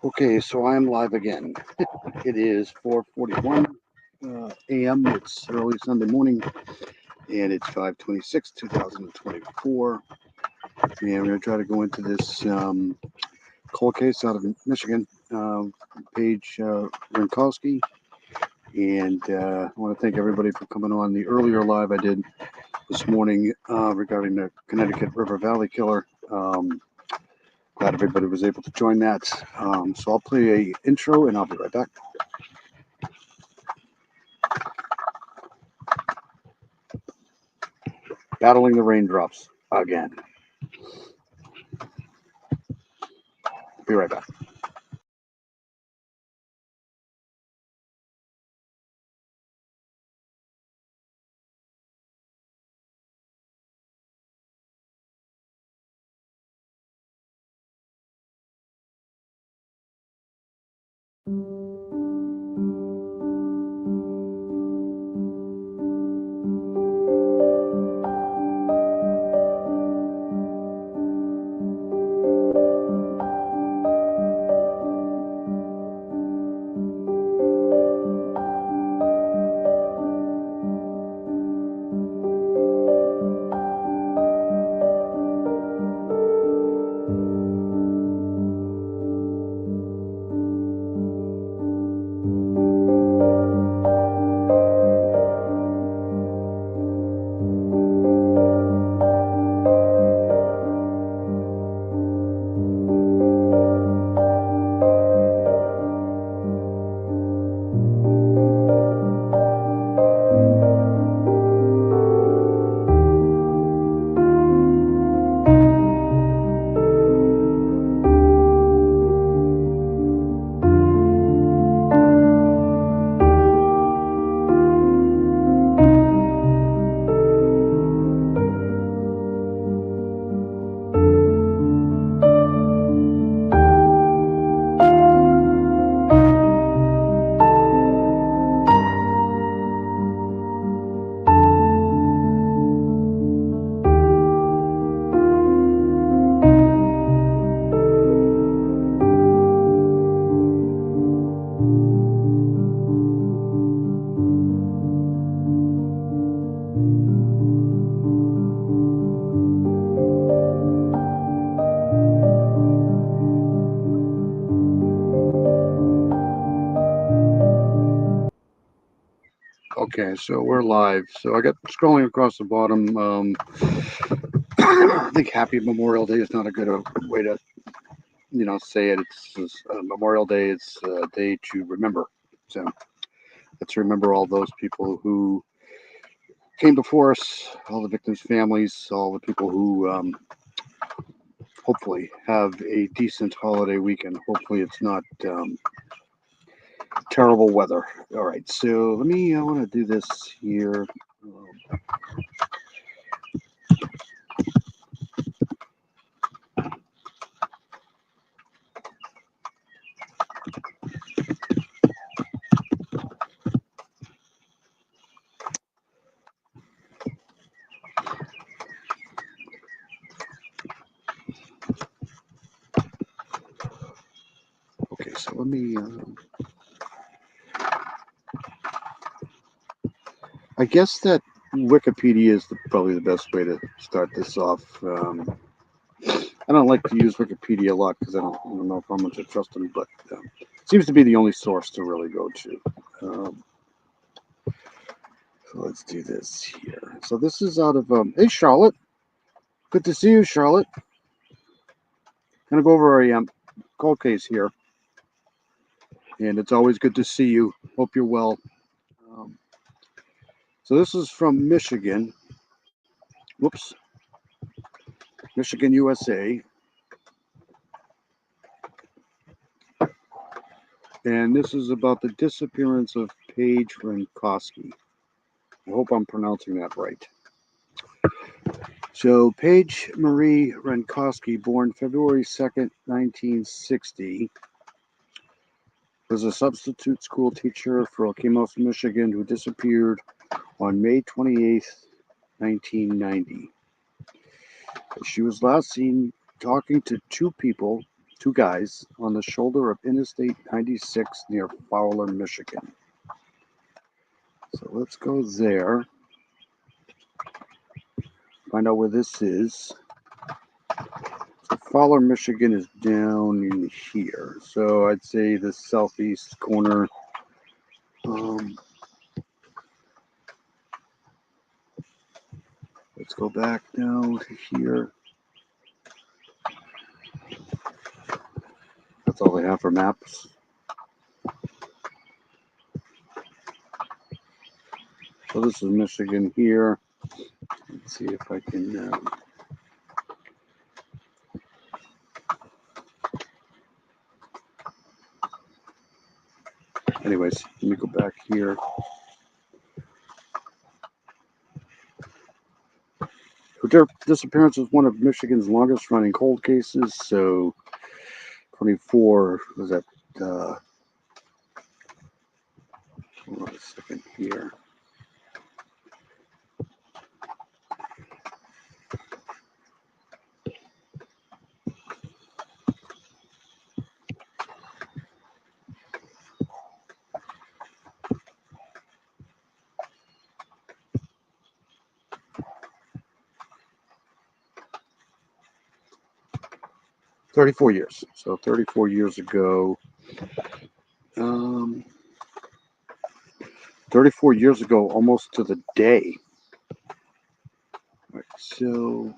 Okay, so I am live again. It is 4:41 a.m. It's early Sunday morning, and it's 5/26, 2024. And we're going to try to go into this cold case out of Michigan, Paige Renkoski. And I want to thank everybody for coming on the earlier live I did this morning regarding the Connecticut River Valley killer. Glad everybody was able to join that. So I'll play a intro and I'll be right back. Battling the raindrops again. Be right back. Okay, so we're live. So I got scrolling across the bottom. I think Happy Memorial Day is not a good way to, say it. It's Memorial Day. It's a day to remember. So let's remember all those people who came before us, all the victims' families, all the people who hopefully have a decent holiday weekend. Hopefully it's not terrible weather. All right, so I want to do this here. Okay, so let me. I guess that Wikipedia is probably the best way to start this off. I don't like to use Wikipedia a lot because I don't know how much I trust them, but it seems to be the only source to really go to. So let's do this here. So this is out of hey Charlotte, good to see you, Charlotte. Gonna go over a cold case here, and it's always good to see you. Hope you're well. Um, so this is from Michigan. Whoops, Michigan, USA. And this is about the disappearance of Paige Renkoski. I hope I'm pronouncing that right. So, Paige Marie Renkoski, born February 2nd, 1960, was a substitute school teacher for Okemos, Michigan, who disappeared on May 28th, 1990. She was last seen talking to two guys on the shoulder of Interstate 96 near Fowler, Michigan. So let's go there. Find out where this is. So Fowler, Michigan is down in here. So I'd say the southeast corner. Let's go back now to here. That's all they have for maps. So this is Michigan here. Let's see if I can. Anyways, let me go back here. Her disappearance was one of Michigan's longest running cold cases. So 24 was that. Hold on a second here. "34 years." So 34 years ago. 34 years ago, almost to the day. Right, so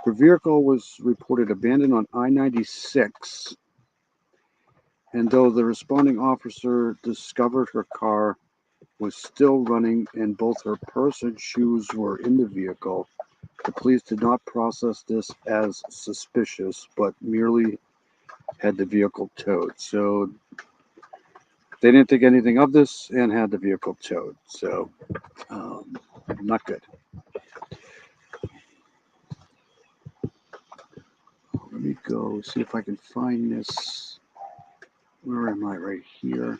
the vehicle was reported abandoned on I-96, and though the responding officer discovered her car was still running and both her purse and shoes were in the vehicle, the police did not process this as suspicious, but merely had the vehicle towed. So they didn't think anything of this and had the vehicle towed. So not good. Let me go see if I can find this. Where am I? Right here.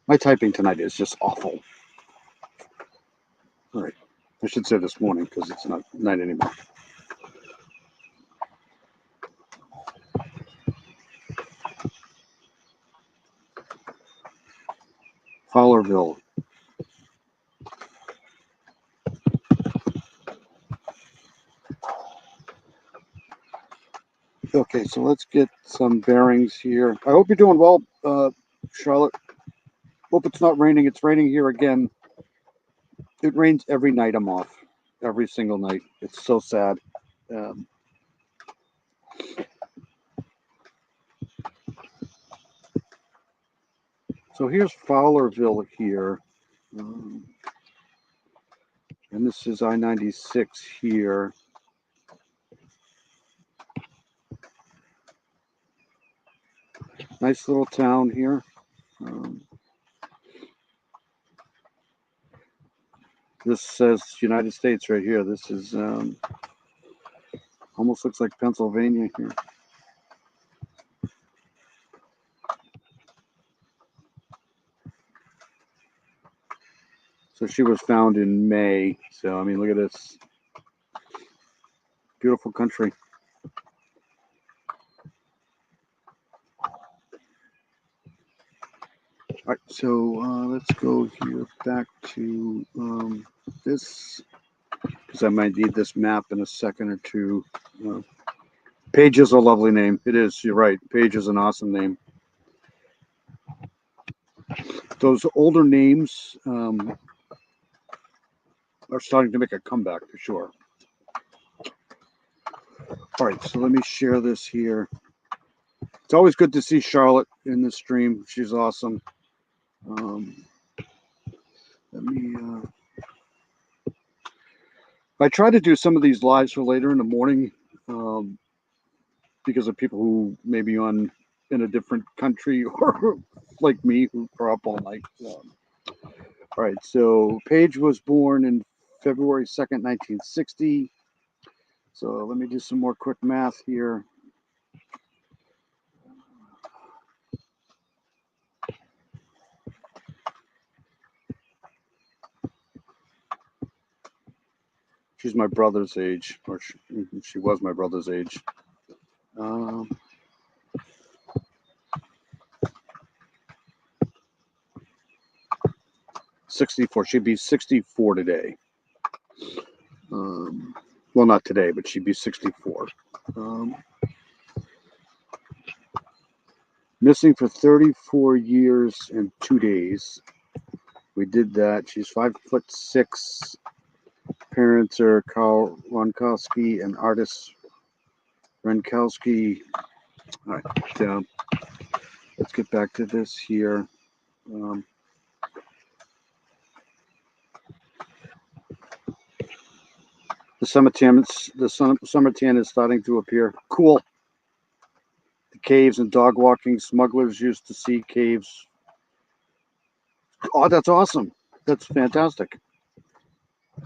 My typing tonight is just awful. All right. I should say this morning because it's not night anymore. Fowlerville. Okay, so let's get some bearings here. I hope you're doing well, Charlotte. Hope it's not raining. It's raining here again. It rains every night I'm off. Every single night. It's so sad. So here's Fowlerville here. And this is I-96 here. Nice little town here. This says United States right here. This is almost looks like Pennsylvania here. So she was found in May. So, I mean, look at this. Beautiful country. All right, so let's go here back to this, because I might need this map in a second or two. Paige is a lovely name. It is. You're right. Paige is an awesome name. Those older names are starting to make a comeback for sure. All right, so let me share this here. It's always good to see Charlotte in the stream. She's awesome. Let me. I try to do some of these lives for later in the morning because of people who may be in a different country or like me who are up all night. All right, so Paige was born in February 2nd, 1960. So let me do some more quick math here. She's my brother's age, or she was my brother's age. 64. She'd be 64 today. Well, not today, but she'd be 64. Missing for 34 years and 2 days. We did that. She's 5'6". Parents are Paige Renkoski and artist Renkoski. All right, let's get back to this here. The summer tan is starting to appear. Cool. The caves and dog walking. Smugglers used to see caves. Oh, that's awesome. That's fantastic.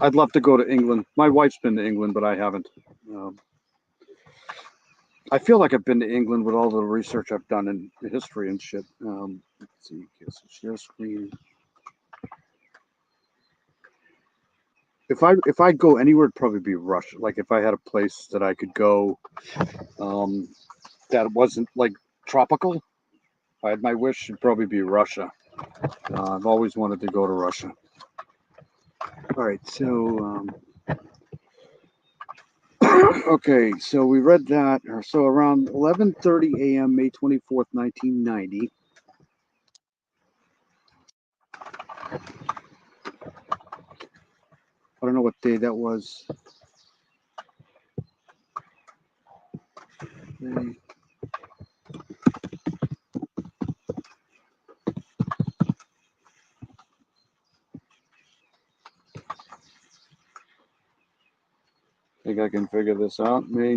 I'd love to go to England. My wife's been to England, but I haven't. I feel like I've been to England with all the research I've done in history and shit. Let's see. Share screen. If I go anywhere, it'd probably be Russia. Like if I had a place that I could go, that wasn't like tropical. If I had my wish, it'd probably be Russia. I've always wanted to go to Russia. All right, so okay, so we read that. So around 11:30 a.m., May 24th, 1990. I don't know what day that was. I think I can figure this out. May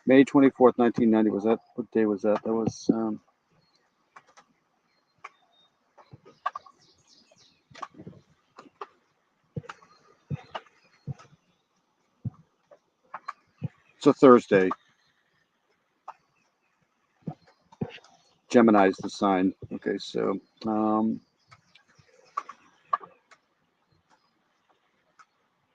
24th, 1990. Was that, what day was that? That was it's a Thursday. Gemini's the sign. Okay, so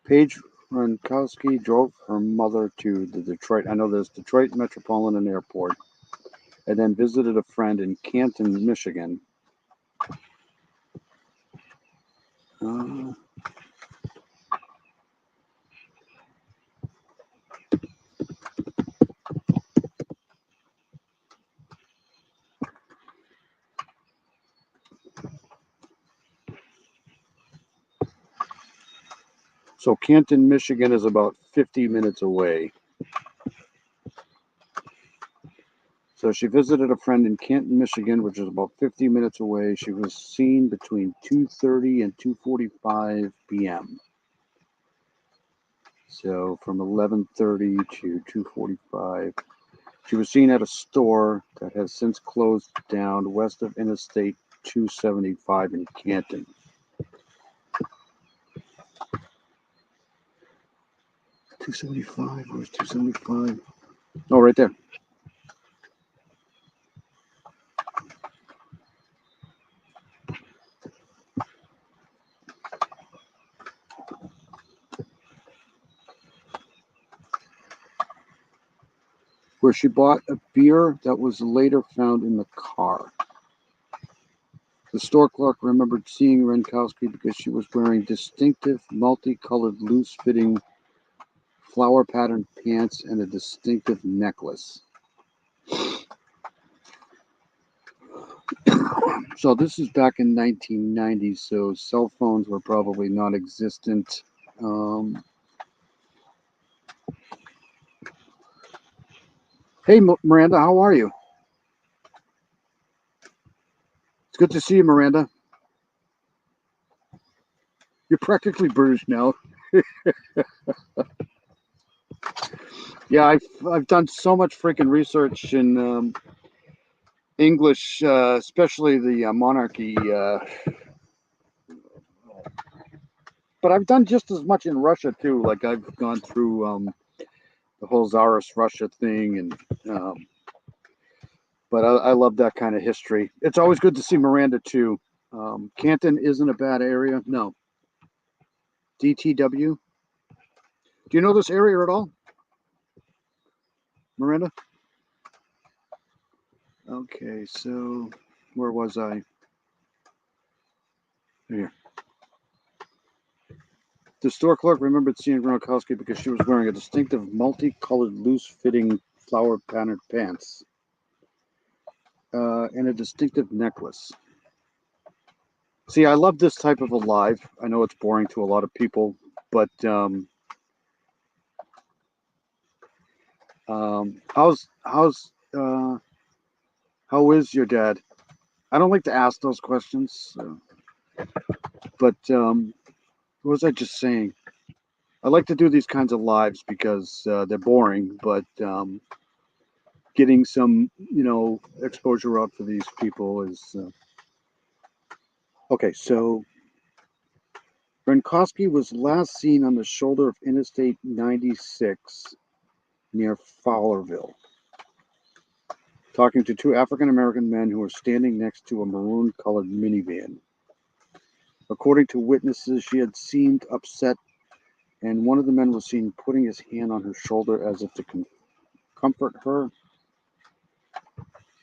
Paige Renkoski drove her mother to the Detroit. I know there's Detroit Metropolitan Airport, and then visited a friend in Canton, Michigan. So Canton, Michigan is about 50 minutes away. So she visited a friend in Canton, Michigan, which is about 50 minutes away. She was seen between 2:30 and 2:45 p.m. So from 11:30 to 2:45. She was seen at a store that has since closed down west of Interstate 275 in Canton. Where's 275? Oh, right there. Where she bought a beer that was later found in the car. The store clerk remembered seeing Renkoski because she was wearing distinctive, multicolored, loose-fitting, flower-patterned pants and a distinctive necklace. So this is back in 1990, so cell phones were probably non-existent. Hey, Miranda, how are you? It's good to see you, Miranda. You're practically British now. Yeah, I've done so much freaking research in English, especially the monarchy. But I've done just as much in Russia too. Like I've gone through the whole Tsarist Russia thing, and but I love that kind of history. It's always good to see Miranda too. Canton isn't a bad area. No. DTW. Do you know this area at all, Miranda? Okay, so where was I? Here. The store clerk remembered seeing Renkoski because she was wearing a distinctive multicolored loose-fitting flower-patterned pants and a distinctive necklace. See, I love this type of a live. I know it's boring to a lot of people, but how is your dad? I don't like to ask those questions, but what was I just saying? I like to do these kinds of lives because they're boring, but getting some, exposure out for these people is okay. So Renkoski was last seen on the shoulder of Interstate 96 near Fowlerville, talking to two African American men who were standing next to a maroon-colored minivan. According to witnesses, she had seemed upset, and one of the men was seen putting his hand on her shoulder as if to comfort her.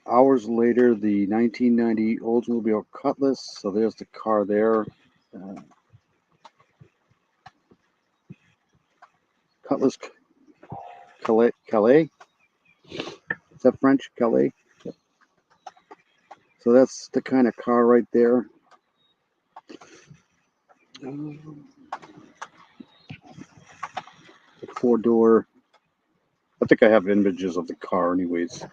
Hours later, the 1990 Oldsmobile Cutlass, so there's the car there. Cutlass Calais? Is that French? Calais? So that's the kind of car right there. The four-door. I think I have images of the car anyways.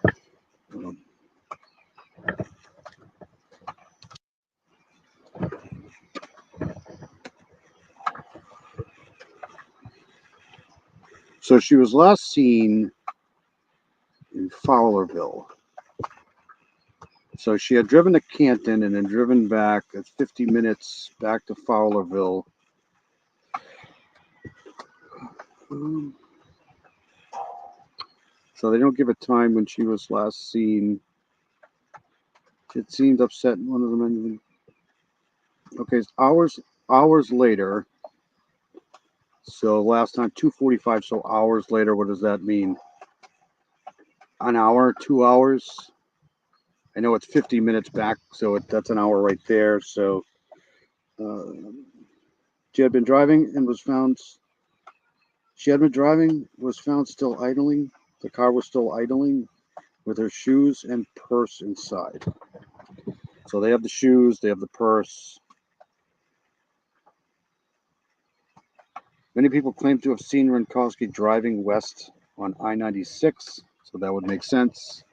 So she was last seen in Fowlerville. So she had driven to Canton and then driven back at 50 minutes back to Fowlerville. So they don't give a time when she was last seen. It seemed upset. One of the men. Okay, hours later. So last time 2:45. So hours later, what does that mean? An hour, 2 hours. I know it's 50 minutes back, so that's an hour right there. So she had been driving and was found. She had been driving, was found still idling. The car was still idling with her shoes and purse inside. So they have the shoes, they have the purse. Many people claim to have seen Renkoski driving west on I-96, so that would make sense.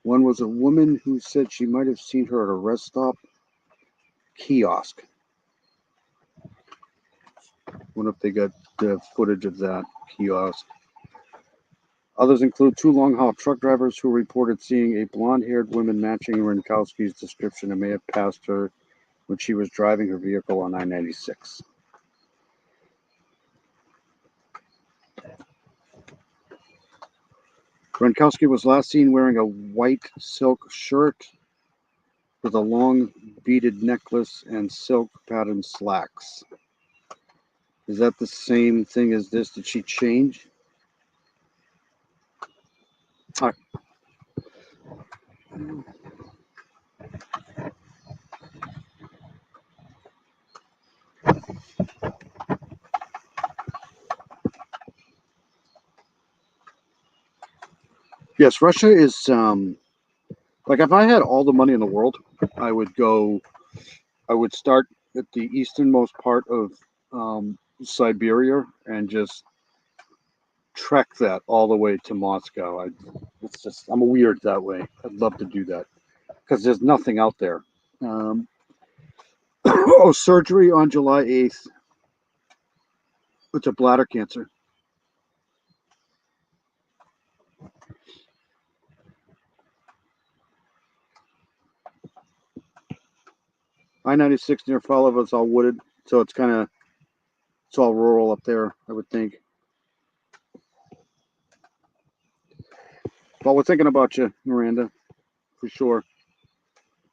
One was a woman who said she might have seen her at a rest stop kiosk. Wonder if they got the footage of that kiosk. Others include two long-haul truck drivers who reported seeing a blonde-haired woman matching Renkoski's description and may have passed her when she was driving her vehicle on I-96. Renkoski was last seen wearing a white silk shirt with a long beaded necklace and silk patterned slacks. Is that the same thing as this? Did she change? Yes, Russia is like if I had all the money in the world, I would start at the easternmost part of Siberia and just trek that all the way to Moscow. I'm weird that way. I'd love to do that because there's nothing out there. Surgery on July 8th. It's a bladder cancer. I-96 near Fowlerville is all wooded, so it's all rural up there, I would think. But we're thinking about you, Miranda, for sure.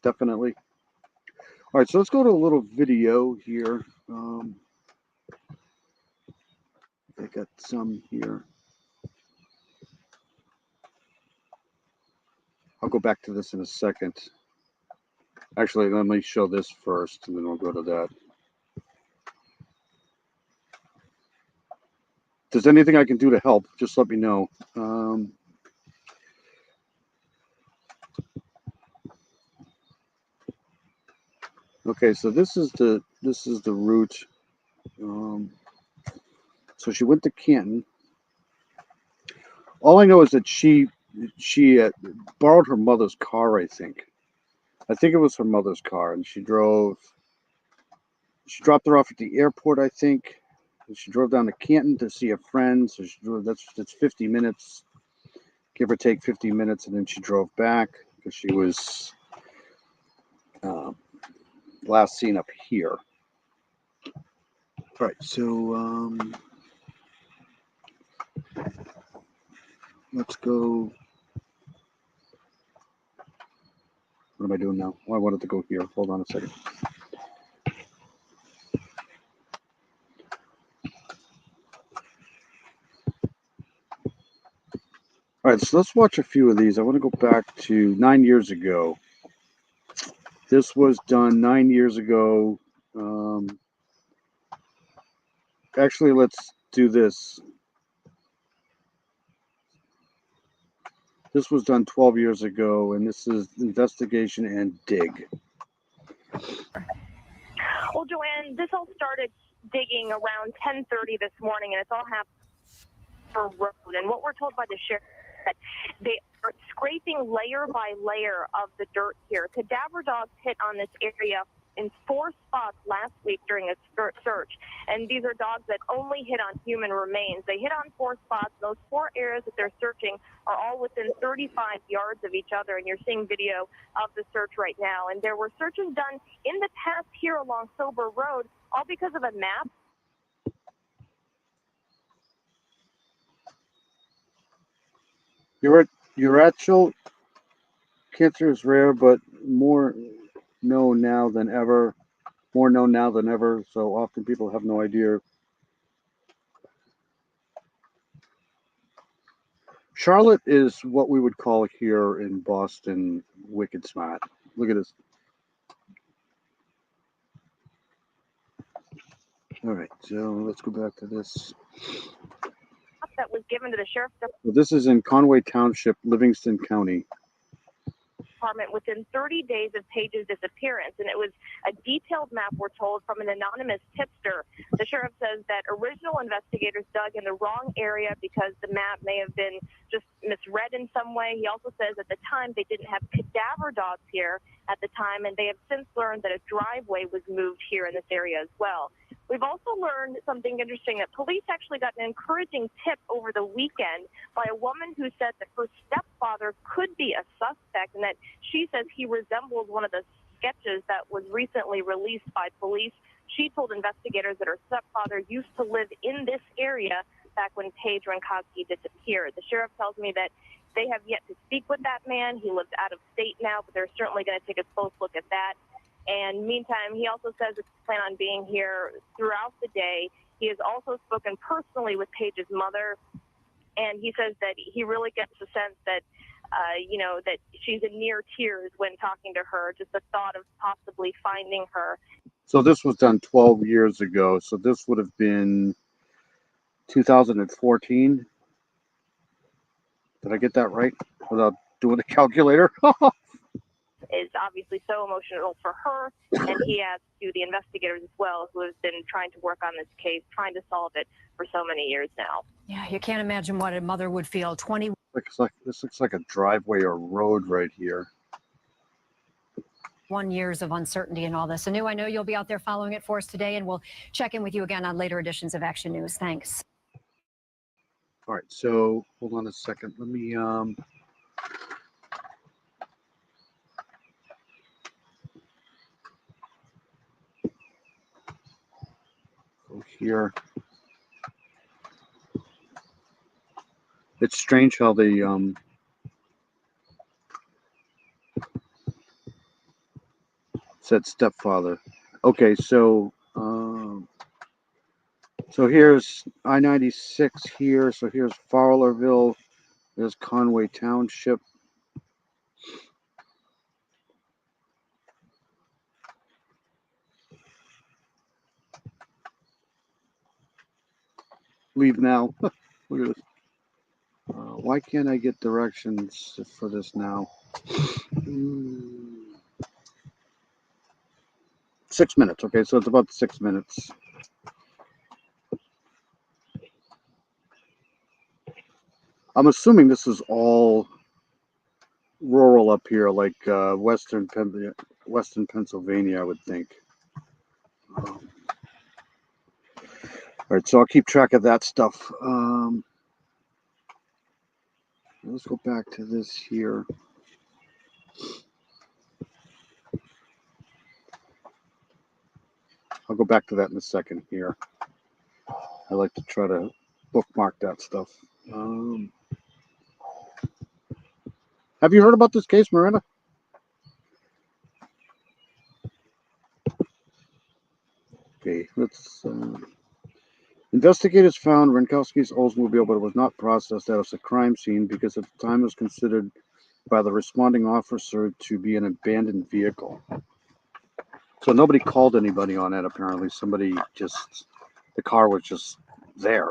Definitely. All right, so let's go to a little video here. I got some here. I'll go back to this in a second. Actually, let me show this first, and then we'll go to that. If there's anything I can do to help, just let me know. Okay, so this is the route. So she went to Canton. All I know is that she borrowed her mother's car. I think it was her mother's car, and she drove. She dropped her off at the airport, I think. And she drove down to Canton to see a friend. So she drove. That's 50 minutes, give or take 50 minutes, and then she drove back because she was last seen up here. All right, so let's go. What am I doing now? Oh, I wanted to go here. Hold on a second. All right, so let's watch a few of these. I want to go back to 9 years ago. This was done 9 years ago. Actually, let's do this. This was done 12 years ago, and this is investigation and dig. Well, Joanne, this all started digging around 10:30 this morning, and it's all happened for road. And what we're told by the sheriff is that they are scraping layer by layer of the dirt here. Cadaver dogs hit on this area in 4 spots last week during a search. And these are dogs that only hit on human remains. They hit on 4 spots. Those 4 areas that they're searching are all within 35 yards of each other. And you're seeing video of the search right now. And there were searches done in the past here along Sober Road, all because of a map. Urachal cancer is rare, but more known now than ever. More known now than ever. So often people have no idea. Charlotte is what we would call here in Boston wicked smart. Look at this. All right, so let's go back to this. That was given to the sheriff's department. So this is in Conway Township, Livingston County. Within 30 days of Paige's disappearance, and it was a detailed map, we're told, from an anonymous tipster. The sheriff says that original investigators dug in the wrong area because the map may have been just misread in some way. He also says at the time they didn't have cadaver dogs here at the time, and they have since learned that a driveway was moved here in this area as well. We've also learned something interesting, that police actually got an encouraging tip over the weekend by a woman who said that her stepfather could be a suspect, and that she says he resembles one of the sketches that was recently released by police. She told investigators that her stepfather used to live in this area back when Paige Renkoski disappeared. The sheriff tells me that they have yet to speak with that man. He lives out of state now, but they're certainly going to take a close look at that. And meantime, he also says that they plan on being here throughout the day. He has also spoken personally with Paige's mother, and he says that he really gets the sense that, that she's in near tears when talking to her, just the thought of possibly finding her. So this was done 12 years ago. So this would have been 2014. Did I get that right without doing the calculator? Is obviously so emotional for her, and he adds to the investigators as well, who have been trying to work on this case, trying to solve it for so many years now. Yeah, you can't imagine what a mother would feel. This looks like a driveway or road right here. 1 years of uncertainty and all this. Anu, I know you'll be out there following it for us today, and we'll check in with you again on later editions of Action News. Thanks. All right, so hold on a second. Let me go here. It's strange how they said stepfather. Okay, so So here's I-96 here. So here's Fowlerville. There's Conway Township. Leave now. Look at this. Why can't I get directions for this now? 6 minutes. Okay, so it's about 6 minutes. I'm assuming this is all rural up here, like Western Pennsylvania, I would think. All right, so I'll keep track of that stuff. Let's go back to this here. I'll go back to that in a second here. I like to try to bookmark that stuff. Have you heard about this case, Miranda? Okay, let's. Investigators found Renkoski's Oldsmobile, but it was not processed as a crime scene because at the time it was considered by the responding officer to be an abandoned vehicle. So nobody called anybody on it, apparently. Somebody just, the car was just there.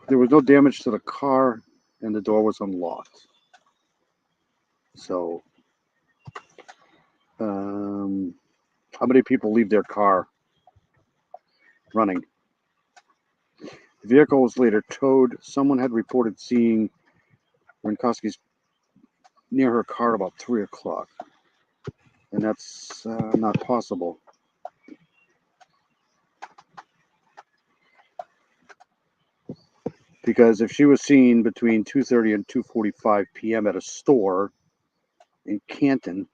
There was no damage to the car, and the door was unlocked. So, how many people leave their car running? The vehicle was later towed. Someone had reported seeing Renkoski's near her car about 3 o'clock. And that's not possible. Because if she was seen between 2:30 and 2:45 p.m. at a store in Canton,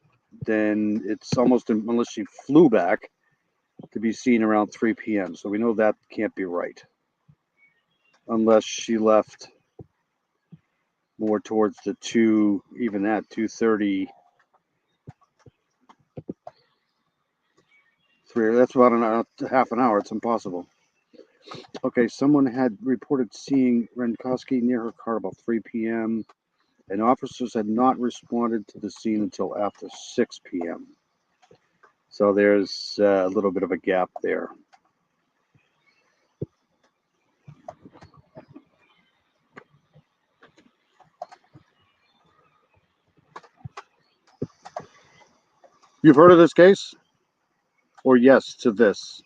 then it's almost, unless she flew back, to be seen around 3 p.m. So we know that can't be right. Unless she left more towards the 2:30, 3, that's about half an hour. It's impossible. Okay, someone had reported seeing Renkoski near her car about 3 p.m. and officers had not responded to the scene until after 6 p.m. So there's a little bit of a gap there. You've heard of this case? Or yes to this?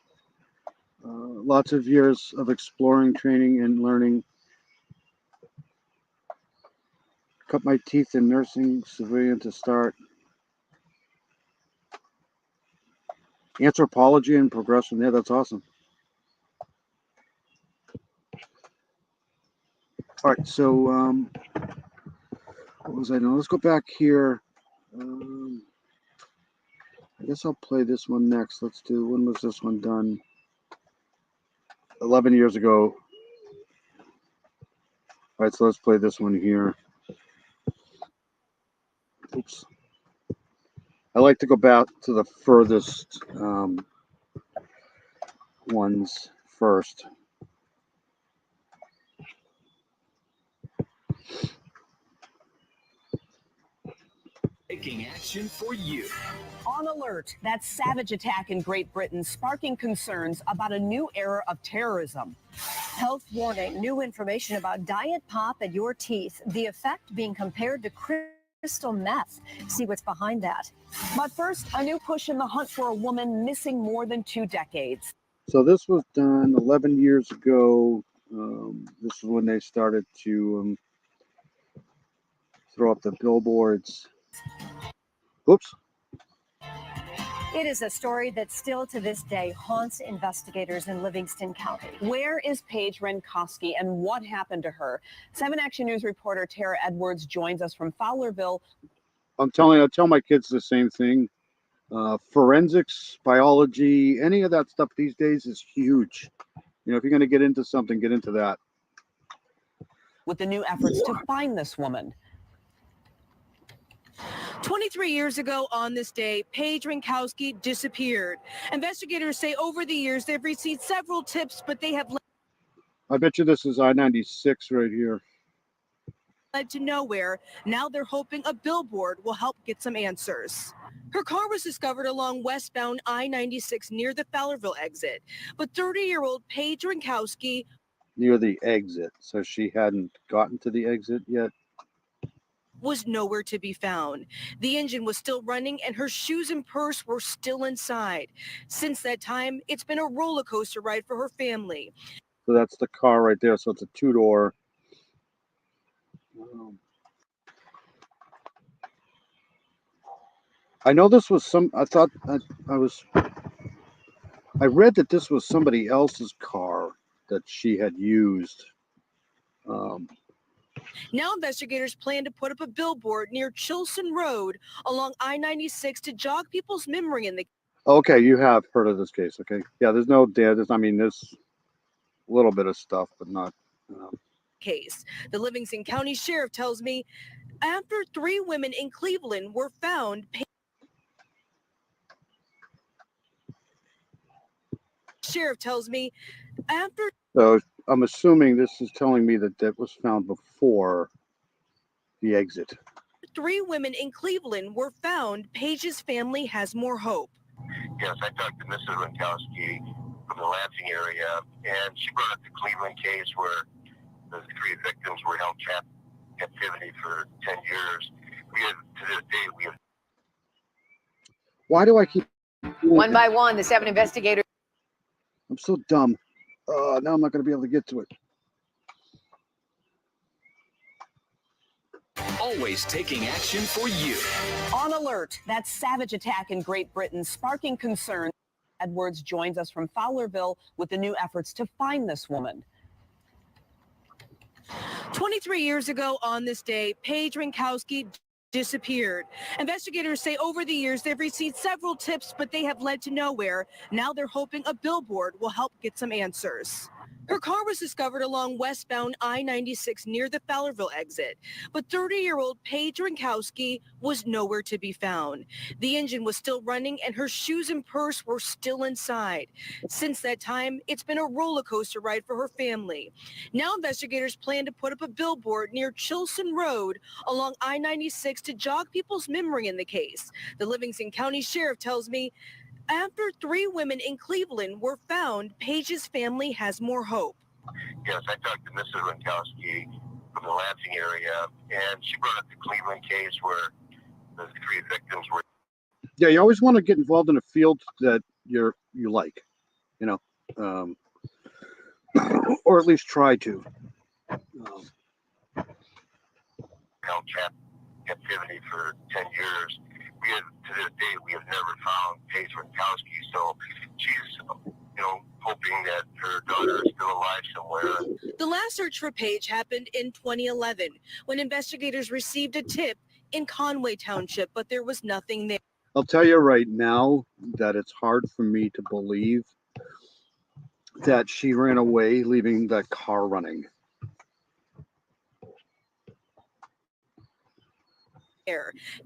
Lots of years of exploring, training, and learning. Cut my teeth in nursing, civilian to start. Anthropology and progress from there. That's awesome. All right, so what was I doing? Let's go back here. I guess I'll play this one next. Let's do, when was this one done? 11 years ago. All right, so let's play this one here. Oops. I like to go back to the furthest ones first. Taking action for you. On alert, that savage attack in Great Britain sparking concerns about a new era of terrorism. Health warning, new information about diet pop and your teeth, the effect being compared to crystal meth. See what's behind that. But first, a new push in the hunt for a woman missing more than 2 decades. So this was done 11 years ago. This is when they started to throw up the billboards. Oops. It is a story that still to this day haunts investigators in Livingston County. Where is Paige Renkoski and what happened to her? 7 Action News reporter Tara Edwards joins us from Fowlerville. I tell my kids the same thing. Forensics, biology, any of that stuff these days is huge. You know, if you're going to get into something, get into that. With the new efforts to find this woman. 23 years ago on this day, Paige Renkoski disappeared. Investigators say over the years they've received several tips, but they have I bet you this is I-96 right here. led to nowhere. Now they're hoping a billboard will help get some answers. Her car was discovered along westbound I-96 near the Fowlerville exit, but 30-year-old Paige Renkoski Near the exit. So she hadn't gotten to the exit yet. was nowhere to be found. The engine was still running and her shoes and purse were still inside. Since that time, it's been a roller coaster ride for her family. So that's the car right there. So it's a two-door. I know this was I thought I read that this was somebody else's car that she had used. Now investigators plan to put up a billboard near Chilson Road along I-96 to jog people's memory in the Okay, you have heard of this case, okay? Yeah, there's no dead. I mean, there's a little bit of stuff, but not. case. The Livingston County Sheriff tells me after 3 women in Cleveland were found, Sheriff tells me after So I'm assuming this is telling me that that was found before the exit. 3 women in Cleveland were found, Paige's family has more hope. Yes, I talked to Mrs. Renkoski from the Lansing area, and she brought up the Cleveland case where the 3 victims were held captivity for 10 years. To this day, we have. Why do I keep One by one, the 7 investigators. I'm so dumb. Now I'm not going to be able to get to it. Always taking action for you. On alert, that savage attack in Great Britain sparking concern. Edwards joins us from Fowlerville with the new efforts to find this woman. 23 years ago on this day, Paige Renkoski disappeared. Investigators say over the years they've received several tips, but they have led to nowhere. Now they're hoping a billboard will help get some answers. Her car was discovered along westbound I-96 near the Fowlerville exit, but 30-year-old Paige Renkoski was nowhere to be found. The engine was still running and her shoes and purse were still inside. Since that time, it's been a roller coaster ride for her family. Now investigators plan to put up a billboard near Chilson Road along I-96 to jog people's memory in the case. The Livingston County Sheriff tells me after 3 women in Cleveland were found, Paige's family has more hope. Yes, I talked to Mrs. Renkoski from the Lansing area, and she brought up the Cleveland case where the 3 victims were. Yeah, you always want to get involved in a field that you like, you know, or at least try to. Held captivity for 10 years. To this day, we have never found Paige Renkoski, so she's, hoping that her daughter is still alive somewhere. The last search for Paige happened in 2011 when investigators received a tip in Conway Township, but there was nothing there. I'll tell you right now that it's hard for me to believe that she ran away, leaving that car running.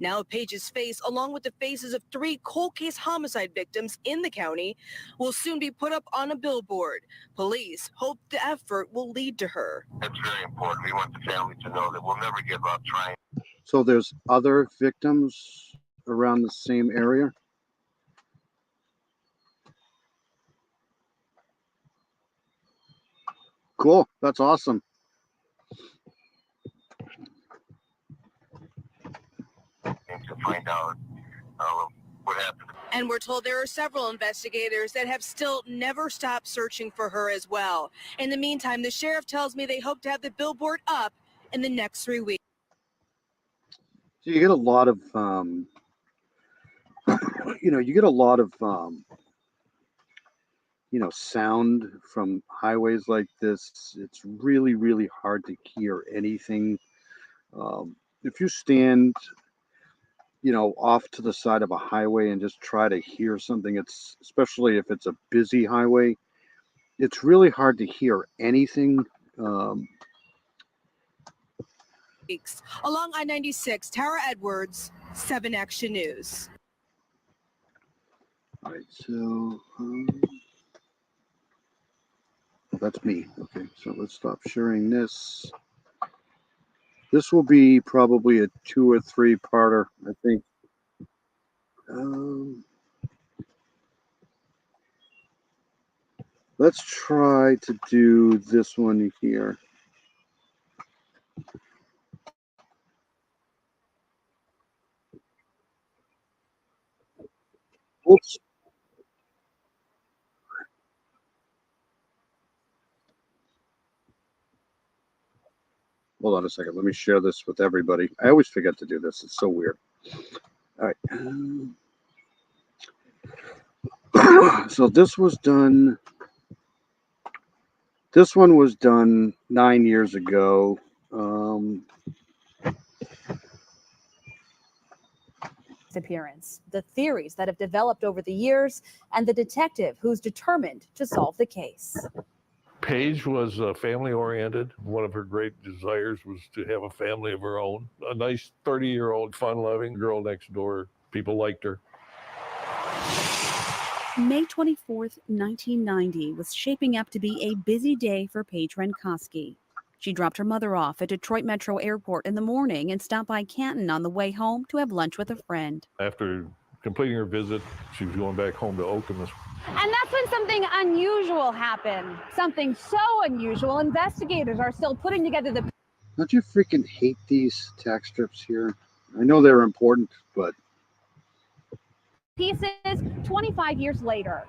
Now Paige's face, along with the faces of 3 cold case homicide victims in the county, will soon be put up on a billboard. Police hope the effort will lead to her. That's very important. We want the family to know that we'll never give up trying. So there's other victims around the same area? Cool. That's awesome. To find out what happened. And we're told there are several investigators that have still never stopped searching for her as well. In the meantime, the sheriff tells me they hope to have the billboard up in the next 3 weeks. So you get a lot of, you get a lot of, sound from highways like this. It's really, really hard to hear anything. If you stand, off to the side of a highway and just try to hear something, especially if it's a busy highway, it's really hard to hear anything. Along I-96, Tara Edwards, 7 Action News. All right, so that's me. Okay, so let's stop sharing this. This will be probably a 2 or 3 parter, I think. Let's try to do this one here. Oops. Hold on a second. Let me share this with everybody. I always forget to do this. It's so weird. All right. So this was done. This one was done 9 years ago. Appearance, the theories that have developed over the years, and the detective who's determined to solve the case. Paige was family-oriented. One of her great desires was to have a family of her own. A nice 30-year-old, fun-loving girl next door. People liked her. May 24th, 1990 was shaping up to be a busy day for Paige Renkoski. She dropped her mother off at Detroit Metro Airport in the morning and stopped by Canton on the way home to have lunch with a friend. After completing her visit, she was going back home to Okemos. And that's when something unusual happened. Something so unusual, investigators are still putting together the... Don't you freaking hate these tax strips here? I know they're important, but... pieces 25 years later.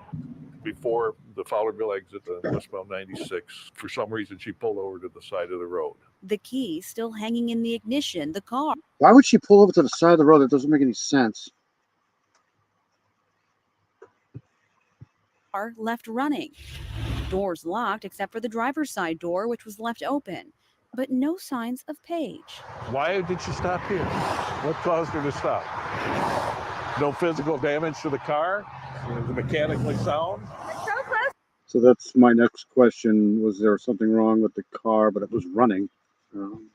Before the Fowlerville exit on westbound 96, for some reason she pulled over to the side of the road. The key still hanging in the ignition, the car. Why would she pull over to the side of the road? That doesn't make any sense. Car left running. Doors locked except for the driver's side door, which was left open. But no signs of Paige. Why did she stop here? What caused her to stop? No physical damage to the car? Is it mechanically sound? So that's my next question. Was there something wrong with the car, but it was running? Connected.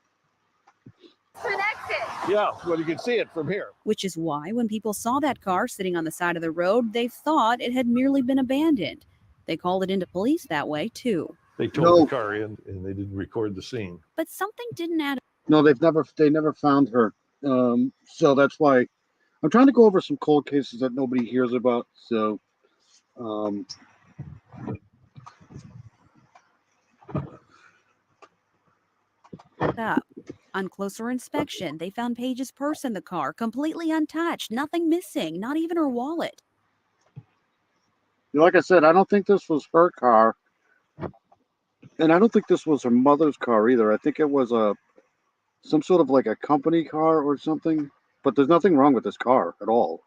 Yeah, well, you can see it from here. Which is why when people saw that car sitting on the side of the road, they thought it had merely been abandoned. They called it into police that way, too. They towed the car in and they didn't record the scene. But something didn't add up. No, they never found her. So that's why I'm trying to go over some cold cases that nobody hears about. So, up. On closer inspection, they found Paige's purse in the car, completely untouched, nothing missing, not even her wallet. like I said, I don't think this was her car. And I don't think this was her mother's car either. I think it was some sort of like a company car or something. But there's nothing wrong with this car at all.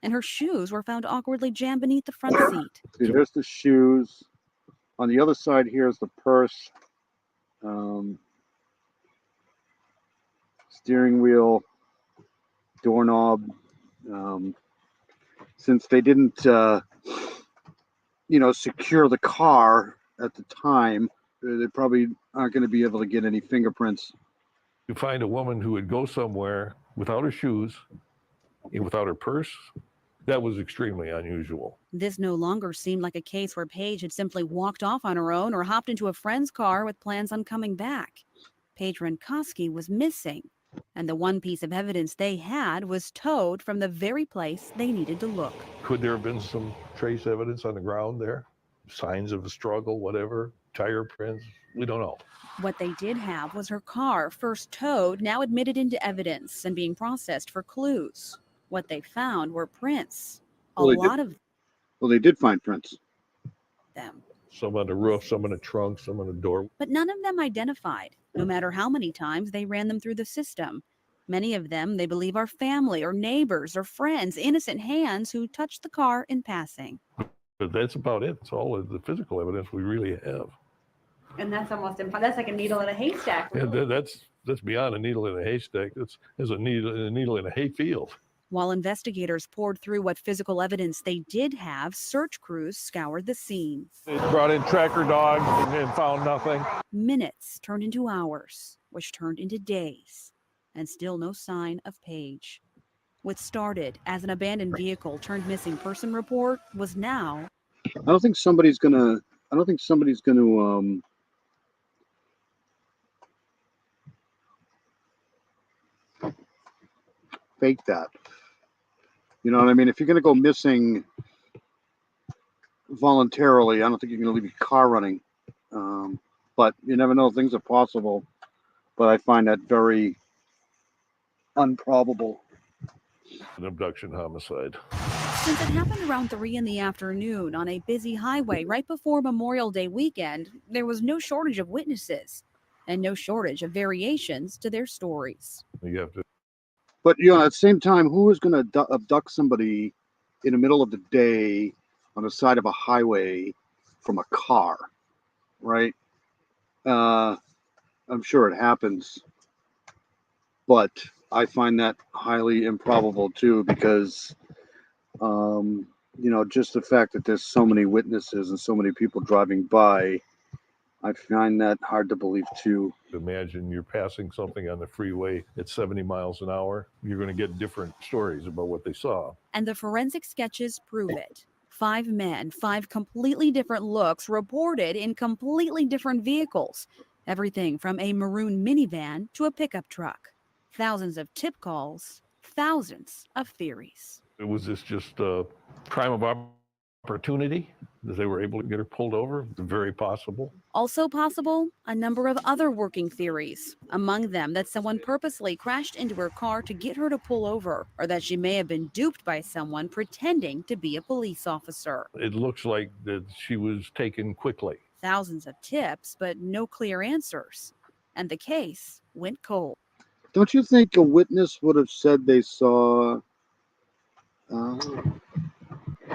And her shoes were found awkwardly jammed beneath the front seat. See, there's the shoes. On the other side here is the purse. Steering wheel, doorknob. Since they didn't, secure the car at the time, they probably aren't going to be able to get any fingerprints. You find a woman who would go somewhere without her shoes and without her purse, that was extremely unusual. This no longer seemed like a case where Paige had simply walked off on her own or hopped into a friend's car with plans on coming back. Paige Renkoski was missing, and the one piece of evidence they had was towed from the very place they needed to look. Could there have been some trace evidence on the ground there? Signs of a struggle, whatever, tire prints? We don't know. What they did have was her car, first towed, now admitted into evidence and being processed for clues. What they found were prints. Well, they did find prints. Them. Some on the roof, some on the trunk, some on the door. But none of them identified, no matter how many times they ran them through the system. Many of them they believe are family or neighbors or friends, innocent hands who touched the car in passing. But that's about it. It's all of the physical evidence we really have. And that's almost impossible. That's like a needle in a haystack. Really. Yeah, that's beyond a needle in a haystack. That's a needle in a hayfield. While investigators poured through what physical evidence they did have, search crews scoured the scene. They brought in tracker dogs and found nothing. Minutes turned into hours, which turned into days. and still no sign of Paige. What started as an abandoned vehicle turned missing person report was now. I don't think somebody's gonna. I don't think somebody's gonna fake that. You know what I mean? If you're gonna go missing voluntarily, I don't think you're gonna leave your car running. But you never know; things are possible. But I find that very improbable. An abduction homicide. Since it happened around 3 in the afternoon on a busy highway right before Memorial Day weekend, there was no shortage of witnesses and no shortage of variations to their stories. You have to. But you know, at the same time, who is going to abduct somebody in the middle of the day on the side of a highway from a car, right? I'm sure it happens, but I find that highly improbable too, because you know, just the fact that there's so many witnesses and so many people driving by, I find that hard to believe too. Imagine you're passing something on the freeway at 70 miles an hour. You're going to get different stories about what they saw. And the forensic sketches prove it. 5 men, 5 completely different looks reported in completely different vehicles. Everything from a maroon minivan to a pickup truck. Thousands of tip calls, thousands of theories. Was this just a crime of opportunity that they were able to get her pulled over? Very possible. Also possible, a number of other working theories. Among them, that someone purposely crashed into her car to get her to pull over, or that she may have been duped by someone pretending to be a police officer. It looks like that she was taken quickly. Thousands of tips, but no clear answers. And the case went cold. Don't you think a witness would have said they saw? I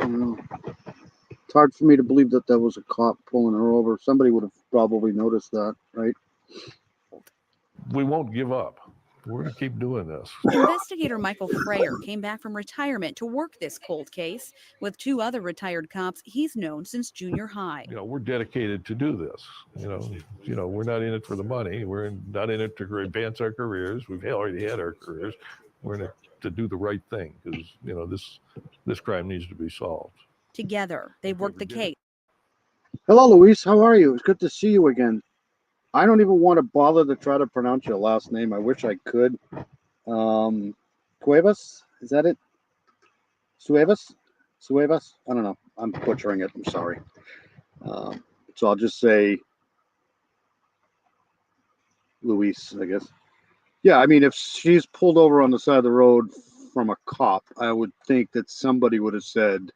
don't know. It's hard for me to believe that that was a cop pulling her over. Somebody would have probably noticed that, right? We won't give up. We're going to keep doing this. Investigator Michael Freyer came back from retirement to work this cold case with 2 other retired cops he's known since junior high. You know, we're dedicated to do this. You know, we're not in it for the money. We're not in it to advance our careers. We've already had our careers. We're in it to do the right thing, because you know this crime needs to be solved. Together, they've worked the case. Hello, Luis. How are you? It's good to see you again. I don't even want to bother to try to pronounce your last name. I wish I could. Cuevas? Is that it? Suevas? Suevas? I don't know. I'm butchering it. I'm sorry. So I'll just say Luis, I guess. Yeah, I mean, if she's pulled over on the side of the road from a cop, I would think that somebody would have said,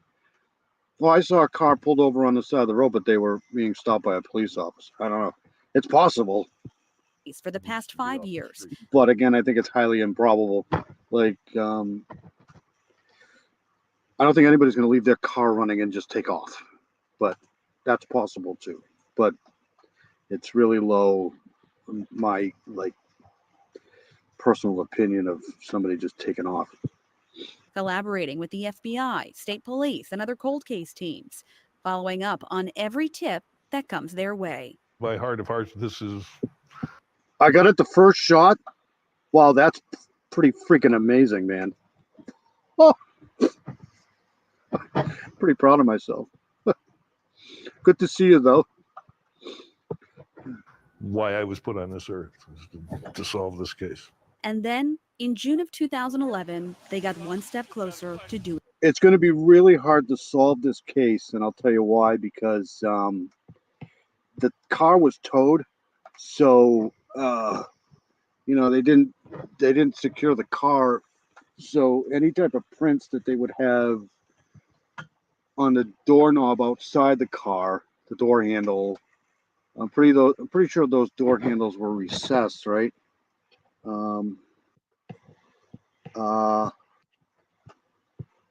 well, I saw a car pulled over on the side of the road, but they were being stopped by a police officer. I don't know. It's possible. For the past 5 years. But again, I think it's highly improbable. Like, I don't think anybody's going to leave their car running and just take off. But that's possible too. But it's really low, my personal opinion of somebody just taking off. Collaborating with the FBI, state police, and other cold case teams, following up on every tip that comes their way. By heart of hearts, this is. I got it the first shot. Wow, that's pretty freaking amazing, man. Oh, pretty proud of myself. Good to see you, though. Why I was put on this earth, to solve this case. And then, in June of 2011, they got one step closer to doing it. It's going to be really hard to solve this case, and I'll tell you why. Because the car was towed, so you know, they didn't secure the car, so any type of prints that they would have on the doorknob outside the car, the door handle, I'm pretty sure those door handles were recessed, right?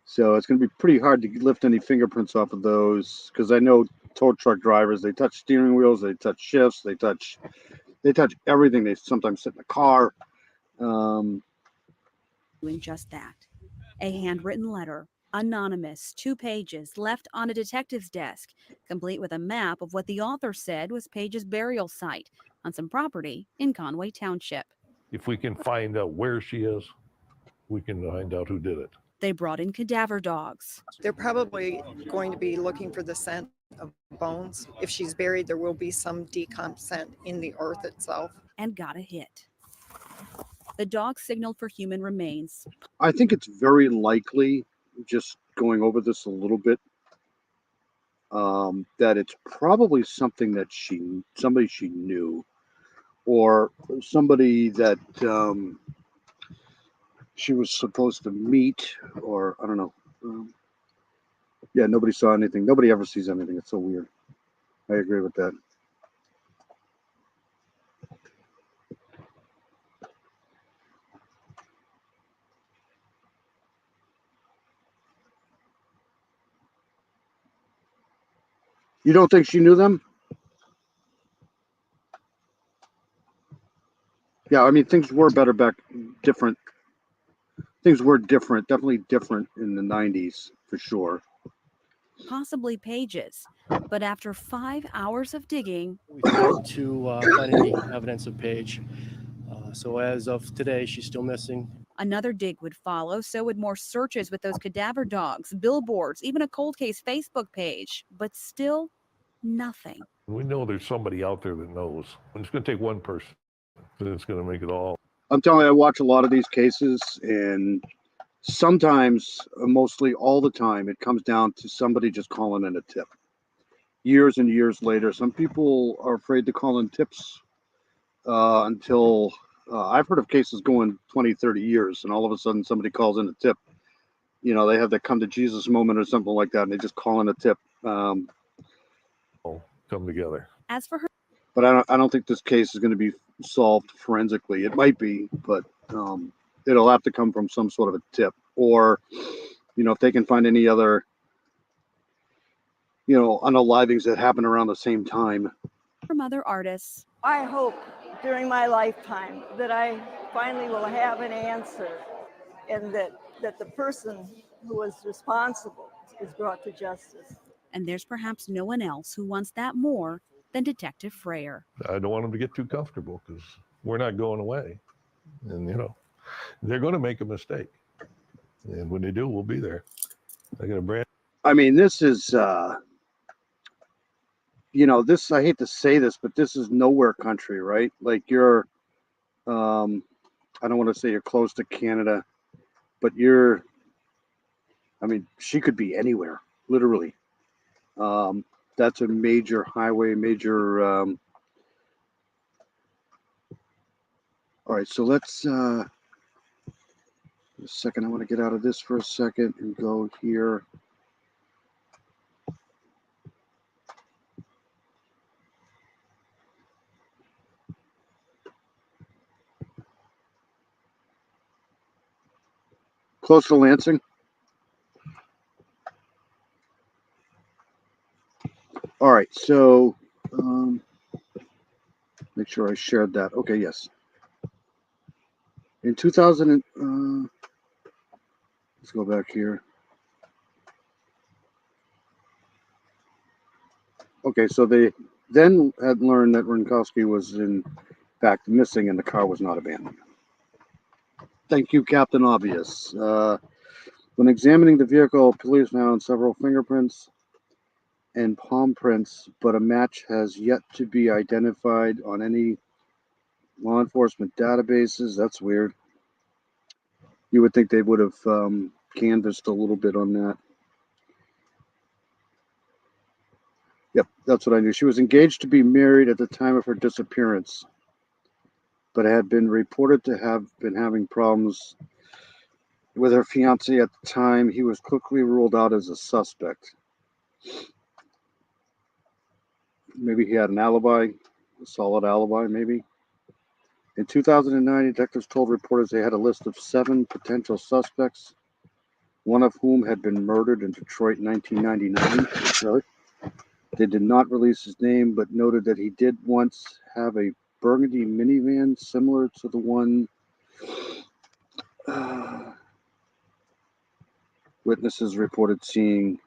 So it's going to be pretty hard to lift any fingerprints off of those, because I know tow truck drivers, they touch steering wheels, they touch shifts, they touch everything. They sometimes sit in the car. Doing just that. A handwritten letter, anonymous, 2 pages, left on a detective's desk, complete with a map of what the author said was Paige's burial site on some property in Conway Township. If we can find out where she is, we can find out who did it. They brought in cadaver dogs. They're probably going to be looking for the scent of bones. If she's buried, there will be some decomp scent in the earth itself. And got a hit. The dog signaled for human remains. I think it's very likely, just going over this a little bit, that it's probably something that somebody she knew, or somebody that she was supposed to meet, or I don't know. Yeah, nobody saw anything. Nobody ever sees anything. It's so weird. I agree with that. You don't think she knew them? Yeah, I mean, things were better different. Things were different, definitely different in the 90s, for sure. Possibly Paige's. But after 5 hours of digging, we failed to find any evidence of Paige. So as of today, she's still missing. Another dig would follow, so would more searches with those cadaver dogs, billboards, even a cold case Facebook page. But still, nothing. We know there's somebody out there that knows. And it's going to take one person, and it's going to make it all. I'm telling you, I watch a lot of these cases, and sometimes, mostly all the time, it comes down to somebody just calling in a tip. Years and years later, some people are afraid to call in tips until I've heard of cases going 20, 30 years, and all of a sudden somebody calls in a tip. You know, they have that come to Jesus moment or something like that, and they just call in a tip. All come together. As for her, but I don't think this case is going to be solved forensically. It might be, but it'll have to come from some sort of a tip, or if they can find any other unalivings that happen around the same time. from other artists. I hope during my lifetime that I finally will have an answer, and that the person who was responsible is brought to justice. And there's perhaps no one else who wants that more than Detective Freyer. I don't want them to get too comfortable, because we're not going away. And, they're going to make a mistake. And when they do, we'll be there. I got a brand. I mean, this is, this, I hate to say this, but this is nowhere country, right? Like you're, I don't want to say you're close to Canada, but she could be anywhere, literally. That's a major highway, all right, so let's, a second, I want to get out of this for a second and go here. Close to Lansing. All right, so make sure I shared that. Okay, yes. In 2000, let's go back here. Okay, so they then had learned that Renkoski was in fact missing and the car was not abandoned. Thank you, Captain Obvious. When examining the vehicle, police found several fingerprints and palm prints, but a match has yet to be identified on any law enforcement databases. That's weird. You would think they would have canvassed a little bit on that. Yep, that's what I knew. She was engaged to be married at the time of her disappearance, but had been reported to have been having problems with her fiancé at the time. He was quickly ruled out as a suspect. Maybe he had an alibi, a solid alibi, maybe. In 2009, detectives told reporters they had a list of 7 potential suspects, one of whom had been murdered in Detroit in 1999. Really? They did not release his name, but noted that he did once have a burgundy minivan similar to the one witnesses reported seeing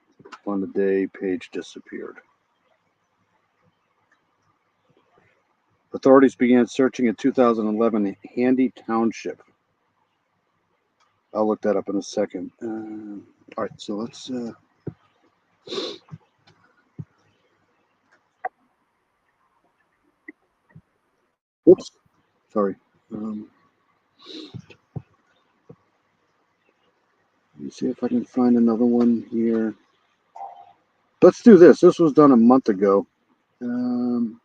on the day Paige disappeared. Authorities began searching in 2011 Handy Township. I'll look that up in a second. All right, so let's. Whoops, sorry. Let me see if I can find another one here. Let's do this. This was done a month ago. Hold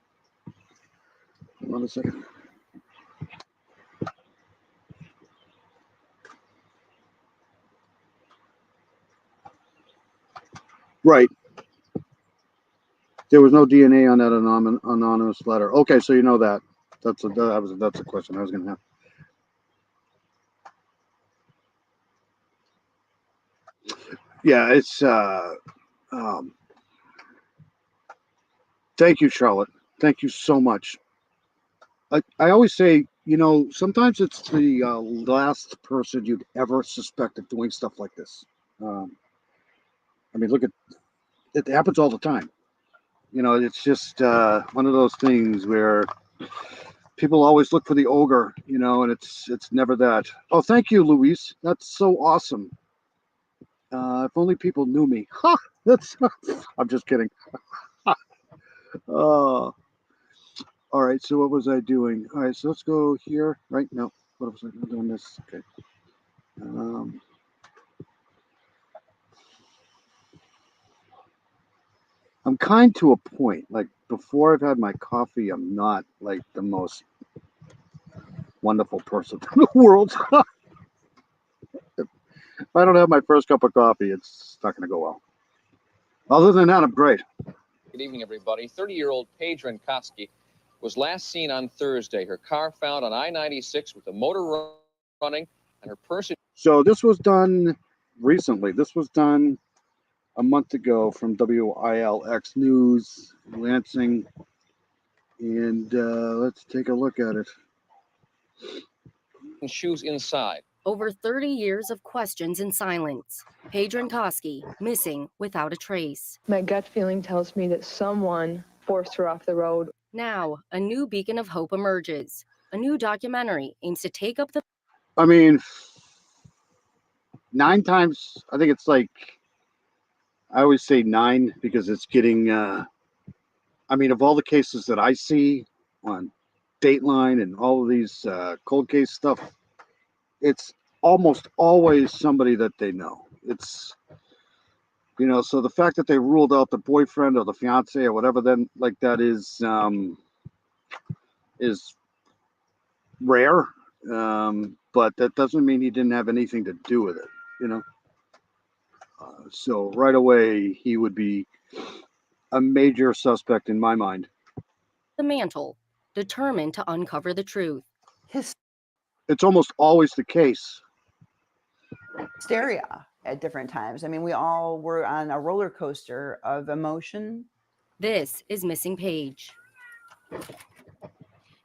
on a second. Right. There was no DNA on that anonymous letter. Okay, so you know that. That's a question I was going to have. Yeah, it's. Thank you, Charlotte. Thank you so much. I always say, sometimes it's the last person you'd ever suspect of doing stuff like this. I mean, look at it happens all the time. It's just one of those things where people always look for the ogre, and it's never that. Oh, thank you, Luis. That's so awesome. If only people knew me. Ha! That's. I'm just kidding. All right. So what was I doing? All right. So let's go here. Right? No. What was I doing? This. Okay. I'm kind to a point. Like before I've had my coffee, I'm not like the most wonderful person in the world. If I don't have my first cup of coffee, it's not going to go well. Other than that, I'm great. Good evening, everybody. 30-year-old Paige Renkoski was last seen on Thursday. Her car found on I-96 with the motor running and her person. So this was done recently. This was done a month ago from WILX News, Lansing. And let's take a look at it. Shoes inside. Over 30 years of questions and silence. Paige Renkoski, missing without a trace. My gut feeling tells me that someone forced her off the road. Now, a new beacon of hope emerges. A new documentary aims to take up the... I mean, 9 times, I think it's like, I always say 9 because it's getting, of all the cases that I see on Dateline and all of these cold case stuff, it's almost always somebody that they know. It's, so the fact that they ruled out the boyfriend or the fiance or whatever, then like that is rare. But that doesn't mean he didn't have anything to do with it, so right away, he would be a major suspect in my mind. The mantle, determined to uncover the truth. It's almost always the case. Hysteria at different times. I mean, we all were on a roller coaster of emotion. This is Missing Paige.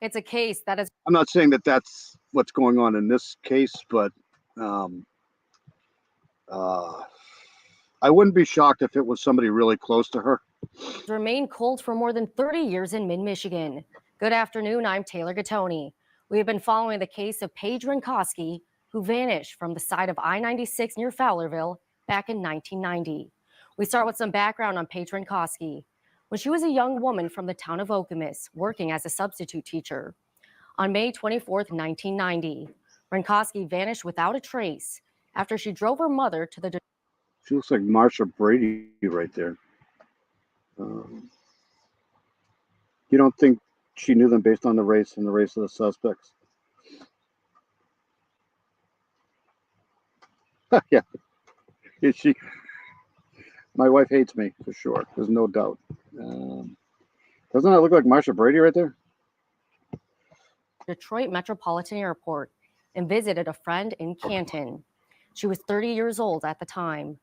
It's a case that is... I'm not saying that that's what's going on in this case, but I wouldn't be shocked if it was somebody really close to her. Remained cold for more than 30 years in mid-Michigan. Good afternoon, I'm Taylor Gattoni. We have been following the case of Paige Renkoski, who vanished from the side of I-96 near Fowlerville back in 1990. We start with some background on Paige Renkoski. When she was a young woman from the town of Okemos, working as a substitute teacher. On May 24th, 1990, Renkoski vanished without a trace after she drove her mother to the... She looks like Marsha Brady right there. You don't think she knew them based on the race and the race of the suspects? Yeah. Is she? My wife hates me for sure. There's no doubt. Doesn't that look like Marsha Brady right there? Detroit Metropolitan Airport and visited a friend in Canton. She was 30 years old at the time.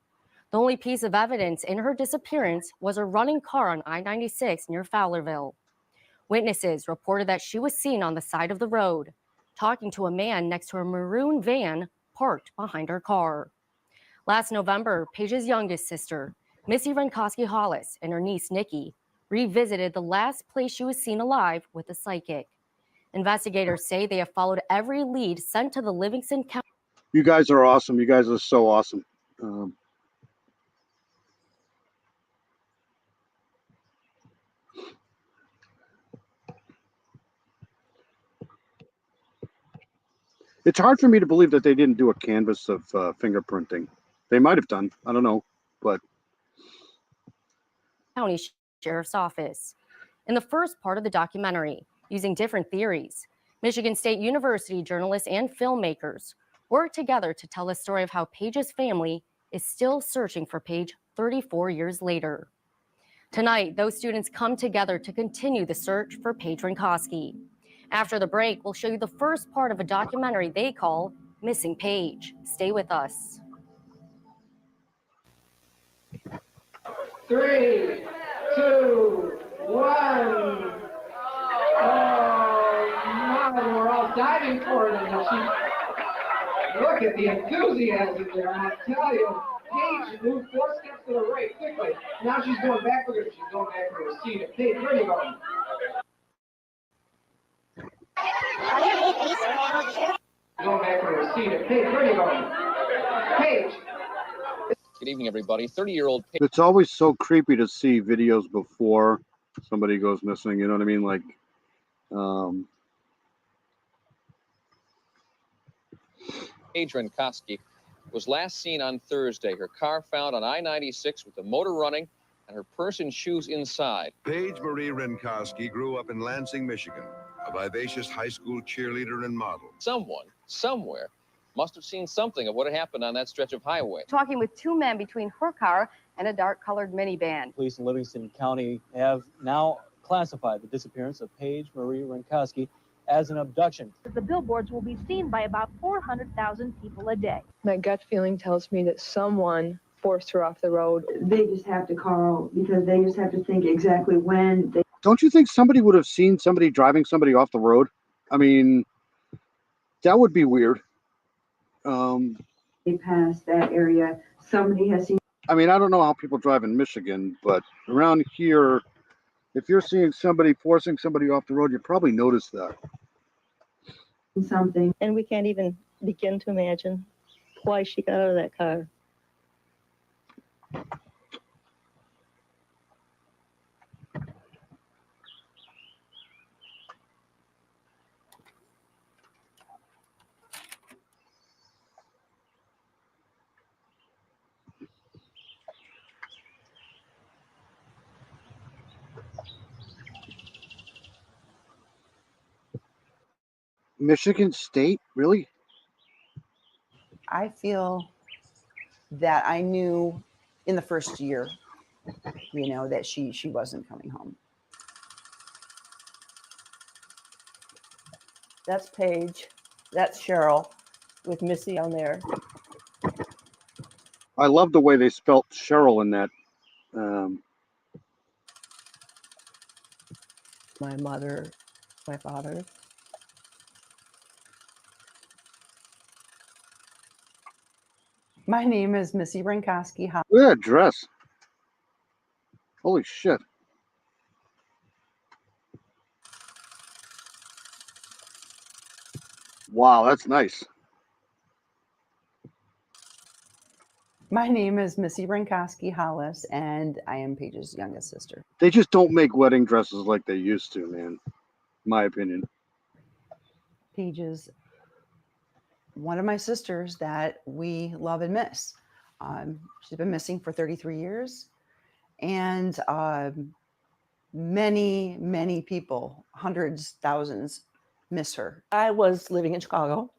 The only piece of evidence in her disappearance was a running car on I-96 near Fowlerville. Witnesses reported that she was seen on the side of the road, talking to a man next to a maroon van parked behind her car. Last November, Paige's youngest sister, Missy Renkoski Hollis, and her niece, Nikki, revisited the last place she was seen alive with a psychic. Investigators say they have followed every lead sent to the Livingston County. You guys are awesome. You guys are so awesome. It's hard for me to believe that they didn't do a canvas of fingerprinting. They might have done. I don't know, but County Sheriff's Office. In the first part of the documentary, using different theories, Michigan State University journalists and filmmakers work together to tell the story of how Paige's family is still searching for Paige 34 years later. Tonight, those students come together to continue the search for Paige Renkoski. After the break, we'll show you the first part of a documentary they call Missing Paige. Stay with us. 3, 2, 1. Oh my, we're all diving for it. And she, look at the enthusiasm there. I tell you, Paige moved 4 steps to the right quickly. Now she's going back. Look at her. She's going back for her seat. Paige, where are you going? Going back for her seat. Paige, where are you going? Paige. Good evening, everybody. 30-year-old Paige. it's always so creepy to see videos before somebody goes missing. You know what I mean? Like, Paige Renkoski was last seen on Thursday. Her car found on I-96 with the motor running and her purse and shoes inside. Paige Marie Renkoski grew up in Lansing, Michigan, a vivacious high school cheerleader and model. Someone, somewhere, must have seen something of what had happened on that stretch of highway. Talking with 2 men between her car and a dark-colored minivan. Police in Livingston County have now classified the disappearance of Paige Marie Renkoski as an abduction. The billboards will be seen by about 400,000 people a day. My gut feeling tells me that someone forced her off the road. They just have to call because they just have to think exactly when they. don't you think somebody would have seen somebody driving somebody off the road? I mean, that would be weird. They pass that area. Somebody has seen. I mean, I don't know how people drive in Michigan, but around here, if you're seeing somebody forcing somebody off the road, you probably notice that. Something. And we can't even begin to imagine why she got out of that car. Michigan State, really? I feel that I knew in the first year, you know, that she wasn't coming home. That's Paige. That's Cheryl with Missy on there. I love the way they spelt Cheryl in that. My mother, my father. My name is Missy Renkoski. Look at that dress. Holy shit. Wow, that's nice. My name is Missy Renkoski Hollis, and I am Paige's youngest sister. They just don't make wedding dresses like they used to, man. My opinion. Paige is one of my sisters that we love and miss. She's been missing for 33 years, and many people, hundreds, thousands, miss her. I was living in Chicago,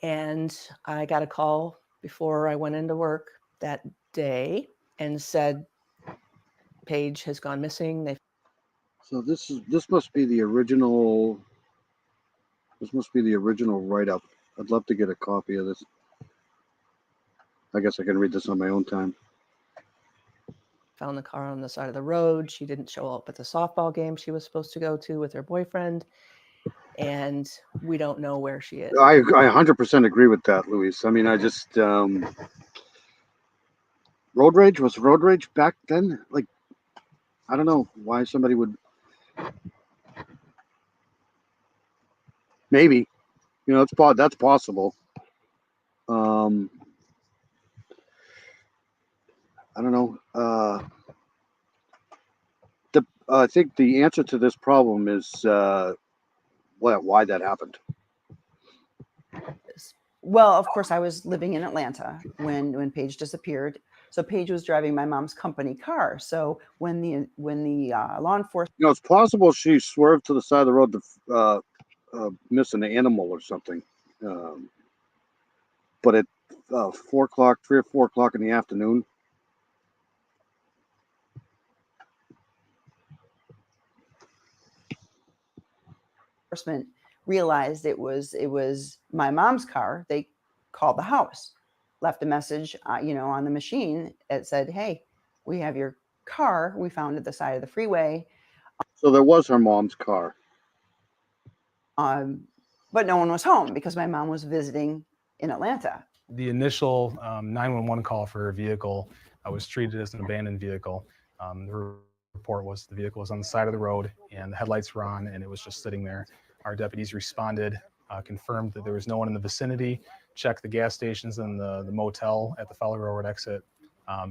and I got a call before I went into work that day and said, Paige has gone missing. So this must be the original. This must be the original write-up. I'd love to get a copy of this. I guess I can read this on my own time. Found the car on the side of the road. She didn't show up at the softball game she was supposed to go to with her boyfriend. And we don't know where she is. I 100% agree with that, Luis. I mean, I just road rage back then. Like, I don't know why somebody would. Maybe, that's possible. I don't know. I think the answer to this problem is why that happened. Well, of course, I was living in Atlanta when Paige disappeared. So Paige was driving my mom's company car. So when the law enforcement, It's possible she swerved to the side of the road to miss an animal or something. But at 4 o'clock, 3 or 4 o'clock in the afternoon, enforcement realized it was my mom's car, they called the house, left a message, on the machine that said, "Hey, we have your car. We found it at the side of the freeway." so there was her mom's car. But no one was home because my mom was visiting in Atlanta. The initial 911 call for her vehicle was treated as an abandoned vehicle. The report was the vehicle was on the side of the road and the headlights were on and it was just sitting there. Our deputies responded, confirmed that there was no one in the vicinity, checked the gas stations and the motel at the Fowler Railroad exit.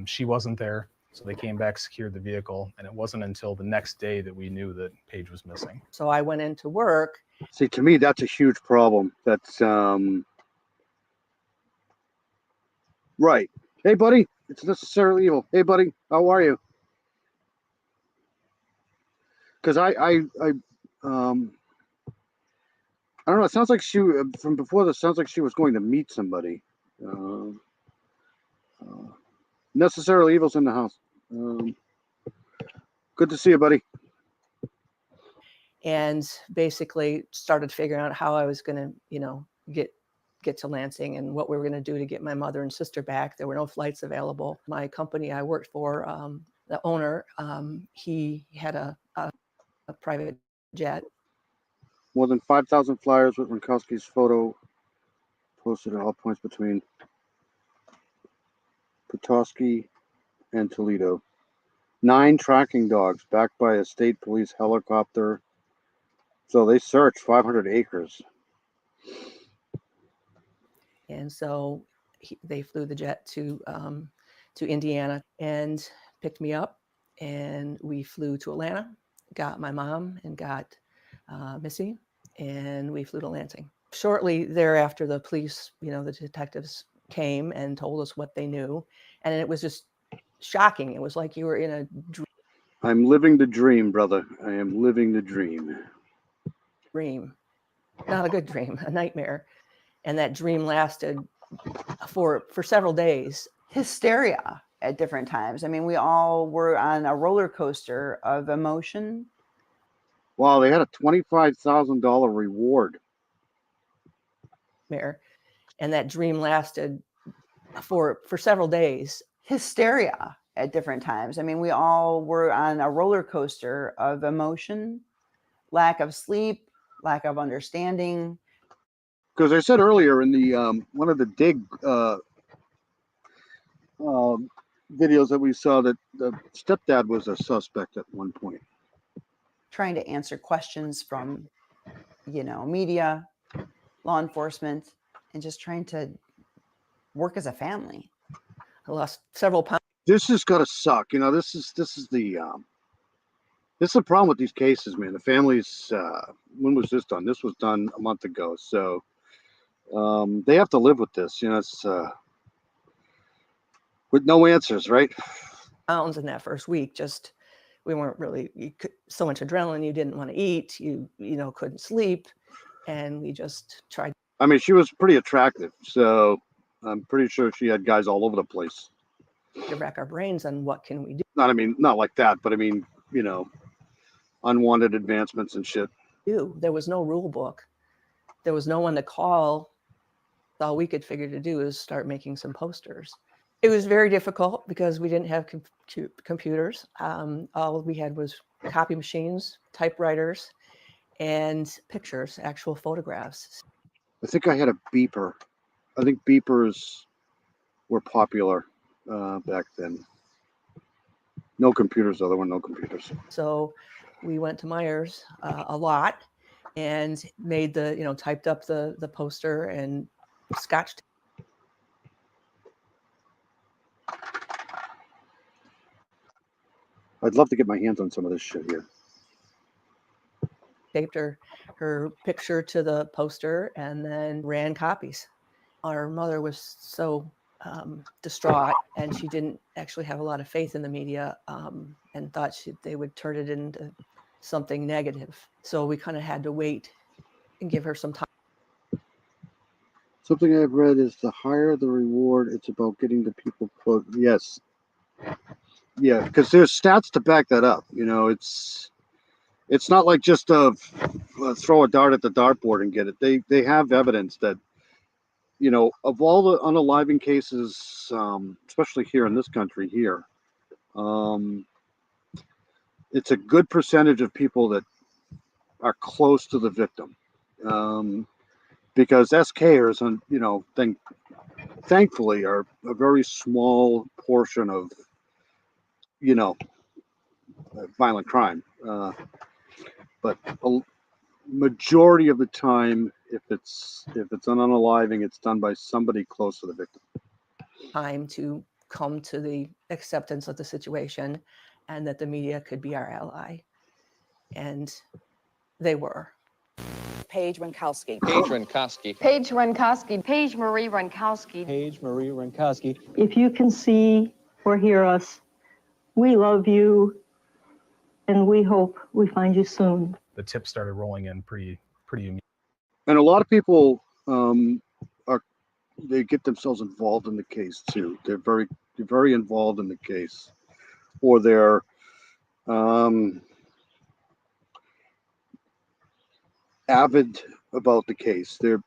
She wasn't there, so they came back, secured the vehicle, and it wasn't until the next day that we knew that Paige was missing. So I went into work. See, to me, that's a huge problem. That's right. Hey, buddy, it's necessarily evil. Hey, buddy, how are you? Because I don't know. It sounds like from before this sounds like she was going to meet somebody. Necessarily evil's in the house. Good to see you, buddy. And basically started figuring out how I was going to, get to Lansing and what we were going to do to get my mother and sister back. There were no flights available. My company I worked for, the owner, he had a private jet. More than 5,000 flyers with Renkoski's photo posted at all points between Petoskey and Toledo. 9 tracking dogs backed by a state police helicopter. So they searched 500 acres. And so they flew the jet to Indiana and picked me up, and we flew to Atlanta, got my mom and got Missy, and we flew to Lansing. Shortly thereafter, the police, the detectives came and told us what they knew, and it was just shocking. It was like you were in a dream. I'm living the dream, brother. I am living the dream. Not a good dream, a nightmare. And that dream lasted for several days. Hysteria at different times. I mean, we all were on a roller coaster of emotion. Wow, they had a $25,000 reward. And that dream lasted for several days. Hysteria at different times. I mean, we all were on a roller coaster of emotion, lack of sleep, lack of understanding. Because I said earlier in the one of the dig videos that we saw that the stepdad was a suspect at one point. Trying to answer questions from, media, law enforcement, and just trying to work as a family. I lost several pounds. This has got to suck. This is the problem with these cases, man. The families. When was this done? This was done a month ago. So they have to live with this. It's with no answers, right? Pounds in that first week. We weren't really so much adrenaline. You didn't want to eat. You couldn't sleep, and we just tried. I mean, she was pretty attractive, so I'm pretty sure she had guys all over the place. To rack our brains on what can we do. Not like that, but I mean, unwanted advancements and shit. There was no rule book. There was no one to call. All we could figure to do is start making some posters. It was very difficult because we didn't have computers. All we had was copy machines, typewriters, and pictures, actual photographs. I think I had a beeper. I think beepers were popular back then. No computers, other one, no computers. So we went to Myers a lot and made typed up the poster and scotched. I'd love to get my hands on some of this shit here. Taped her picture to the poster and then ran copies. Our mother was so distraught, and she didn't actually have a lot of faith in the media, and thought they would turn it into something negative. So we kind of had to wait and give her some time. Something I've read is the higher the reward, it's about getting the people quote. Yes. Yeah, because there's stats to back that up. It's not like just throw a dart at the dartboard and get it. They have evidence that, of all the unaliving cases, especially here in this country here, it's a good percentage of people that are close to the victim. Because SKers, thankfully, are a very small portion of, violent crime. But a majority of the time, if it's an unaliving, it's done by somebody close to the victim. Time to come to the acceptance of the situation, and that the media could be our ally, and they were. Paige Renkoski. Paige Renkoski. Paige Renkoski. Paige Marie Renkoski. Paige Marie Renkoski. If you can see or hear us, we love you, and we hope we find you soon. The tips started rolling in pretty immediately. And a lot of people they get themselves involved in the case too. They're very involved in the case, or they're avid about the case. They're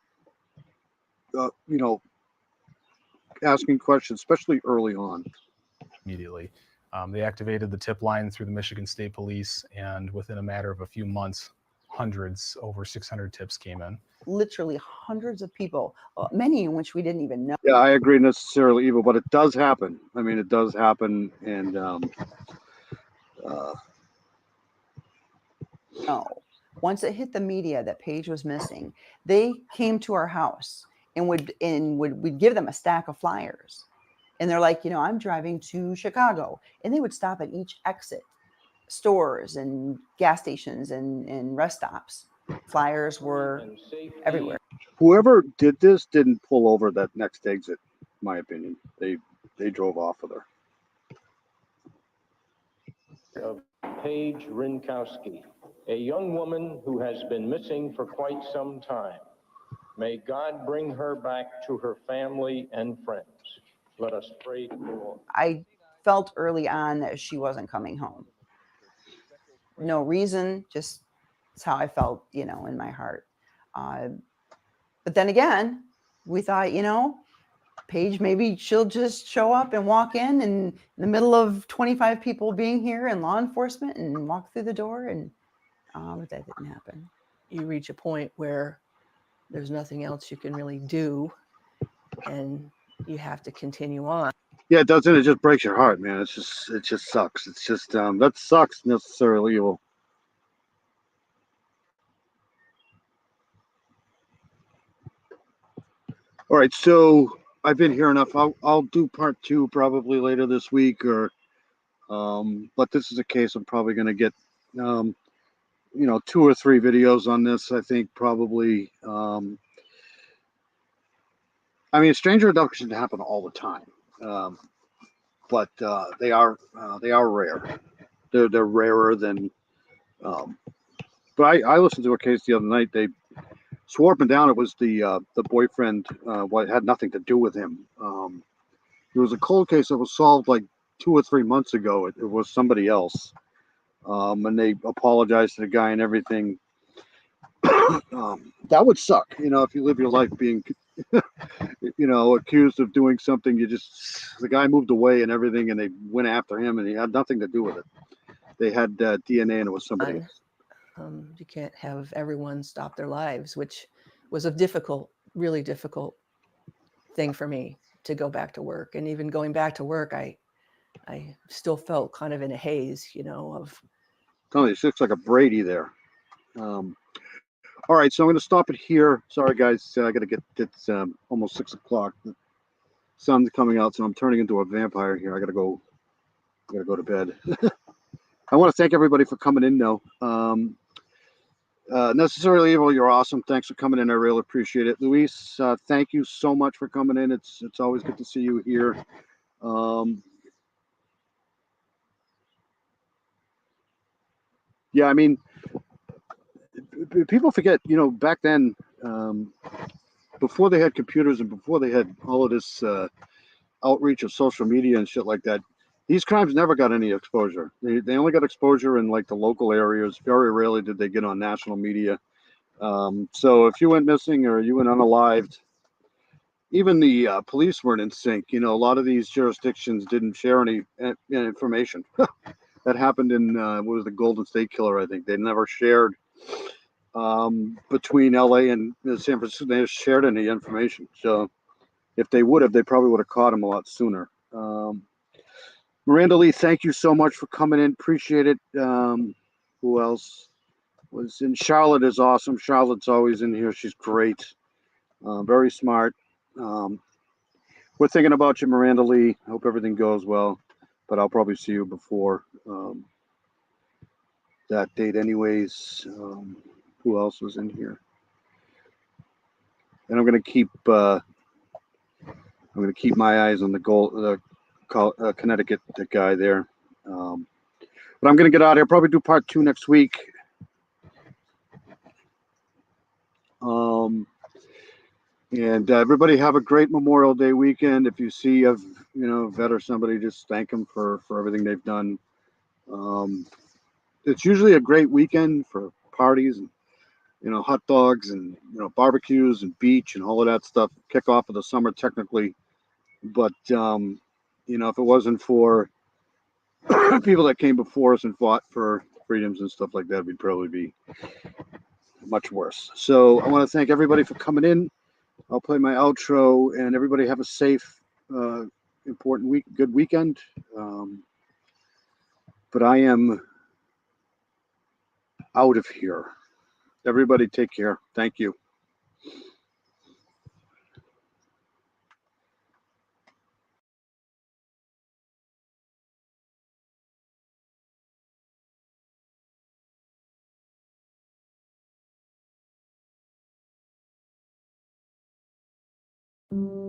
asking questions, especially early on. Immediately. They activated the tip line through the Michigan State Police, and within a matter of a few months, over 600 tips came in. Literally hundreds of people, many in which we didn't even know. Yeah, I agree, necessarily evil, but it does happen. I mean, it does happen, and no. Once it hit the media that Paige was missing, they came to our house and we'd give them a stack of flyers. And they're like, I'm driving to Chicago. And they would stop at each exit, stores and gas stations and rest stops. Flyers were everywhere. Whoever did this didn't pull over that next exit, in my opinion. They drove off with her. Of Paige Renkoski, a young woman who has been missing for quite some time. May God bring her back to her family and friends. Let us pray to the Lord. I felt early on that she wasn't coming home. No reason, just it's how I felt, in my heart. But then again, we thought, Paige, maybe she'll just show up and walk in the middle of 25 people being here and law enforcement and walk through the door. But that didn't happen. You reach a point where there's nothing else you can really do, and you have to continue on. Yeah, it doesn't. It just breaks your heart, man. It just sucks. It's just that sucks necessarily evil. All right, so I've been here enough. I'll do part 2 probably later this week, but this is a case I'm probably going to get 2 or 3 videos on this. I think probably. I mean, stranger abductions happen all the time, but they are rare. They're rarer than. But I listened to a case the other night. They swore up and down it was the boyfriend. What had nothing to do with him. It was a cold case that was solved like 2 or 3 months ago. It was somebody else, and they apologized to the guy and everything. That would suck, if you live your life being, accused of doing something. The guy moved away and everything, and they went after him, and he had nothing to do with it. They had DNA, and it was somebody else. You can't have everyone stop their lives, which was a really difficult thing for me to go back to work. And even going back to work, I I still felt kind of in a haze, of Tony, this looks like a Brady there. All right, so I'm going to stop it here. Sorry, guys. I got to get, it's almost 6 o'clock. The sun's coming out, so I'm turning into a vampire here. I got to go to bed. I want to thank everybody for coming in, though. Necessarily Evil, you're awesome. Thanks for coming in. I really appreciate it. Luis, thank you so much for coming in. It's always good to see you here. Yeah, I mean, people forget, back then, before they had computers and before they had all of this outreach of social media and shit like that, these crimes never got any exposure. They only got exposure in like the local areas. Very rarely did they get on national media. So if you went missing or you went unalived, even the police weren't in sync. A lot of these jurisdictions didn't share any information. That happened in what was the Golden State Killer? I think they never shared between LA and San Francisco. They never shared any information. So if they would have, they probably would have caught him a lot sooner. Miranda Lee, thank you so much for coming in. Appreciate it. Who else was in? Charlotte is awesome. Charlotte's always in here. She's great. Very smart. We're thinking about you, Miranda Lee. Hope everything goes well, but I'll probably see you before that date anyways. Who else was in here? And I'm gonna keep my eyes on the Connecticut guy there. But I'm gonna get out of here. Probably do part 2 next week. And everybody have a great Memorial Day weekend. If you see a vet or somebody, just thank them for everything they've done. It's usually a great weekend for parties and hot dogs and barbecues and beach and all of that stuff. Kick off of the summer technically, but if it wasn't for people that came before us and fought for freedoms and stuff like that, we'd probably be much worse. So I want to thank everybody for coming in. I'll play my outro, and everybody have a safe, important good weekend. But I am out of here. Everybody take care. Thank you. Mm-hmm.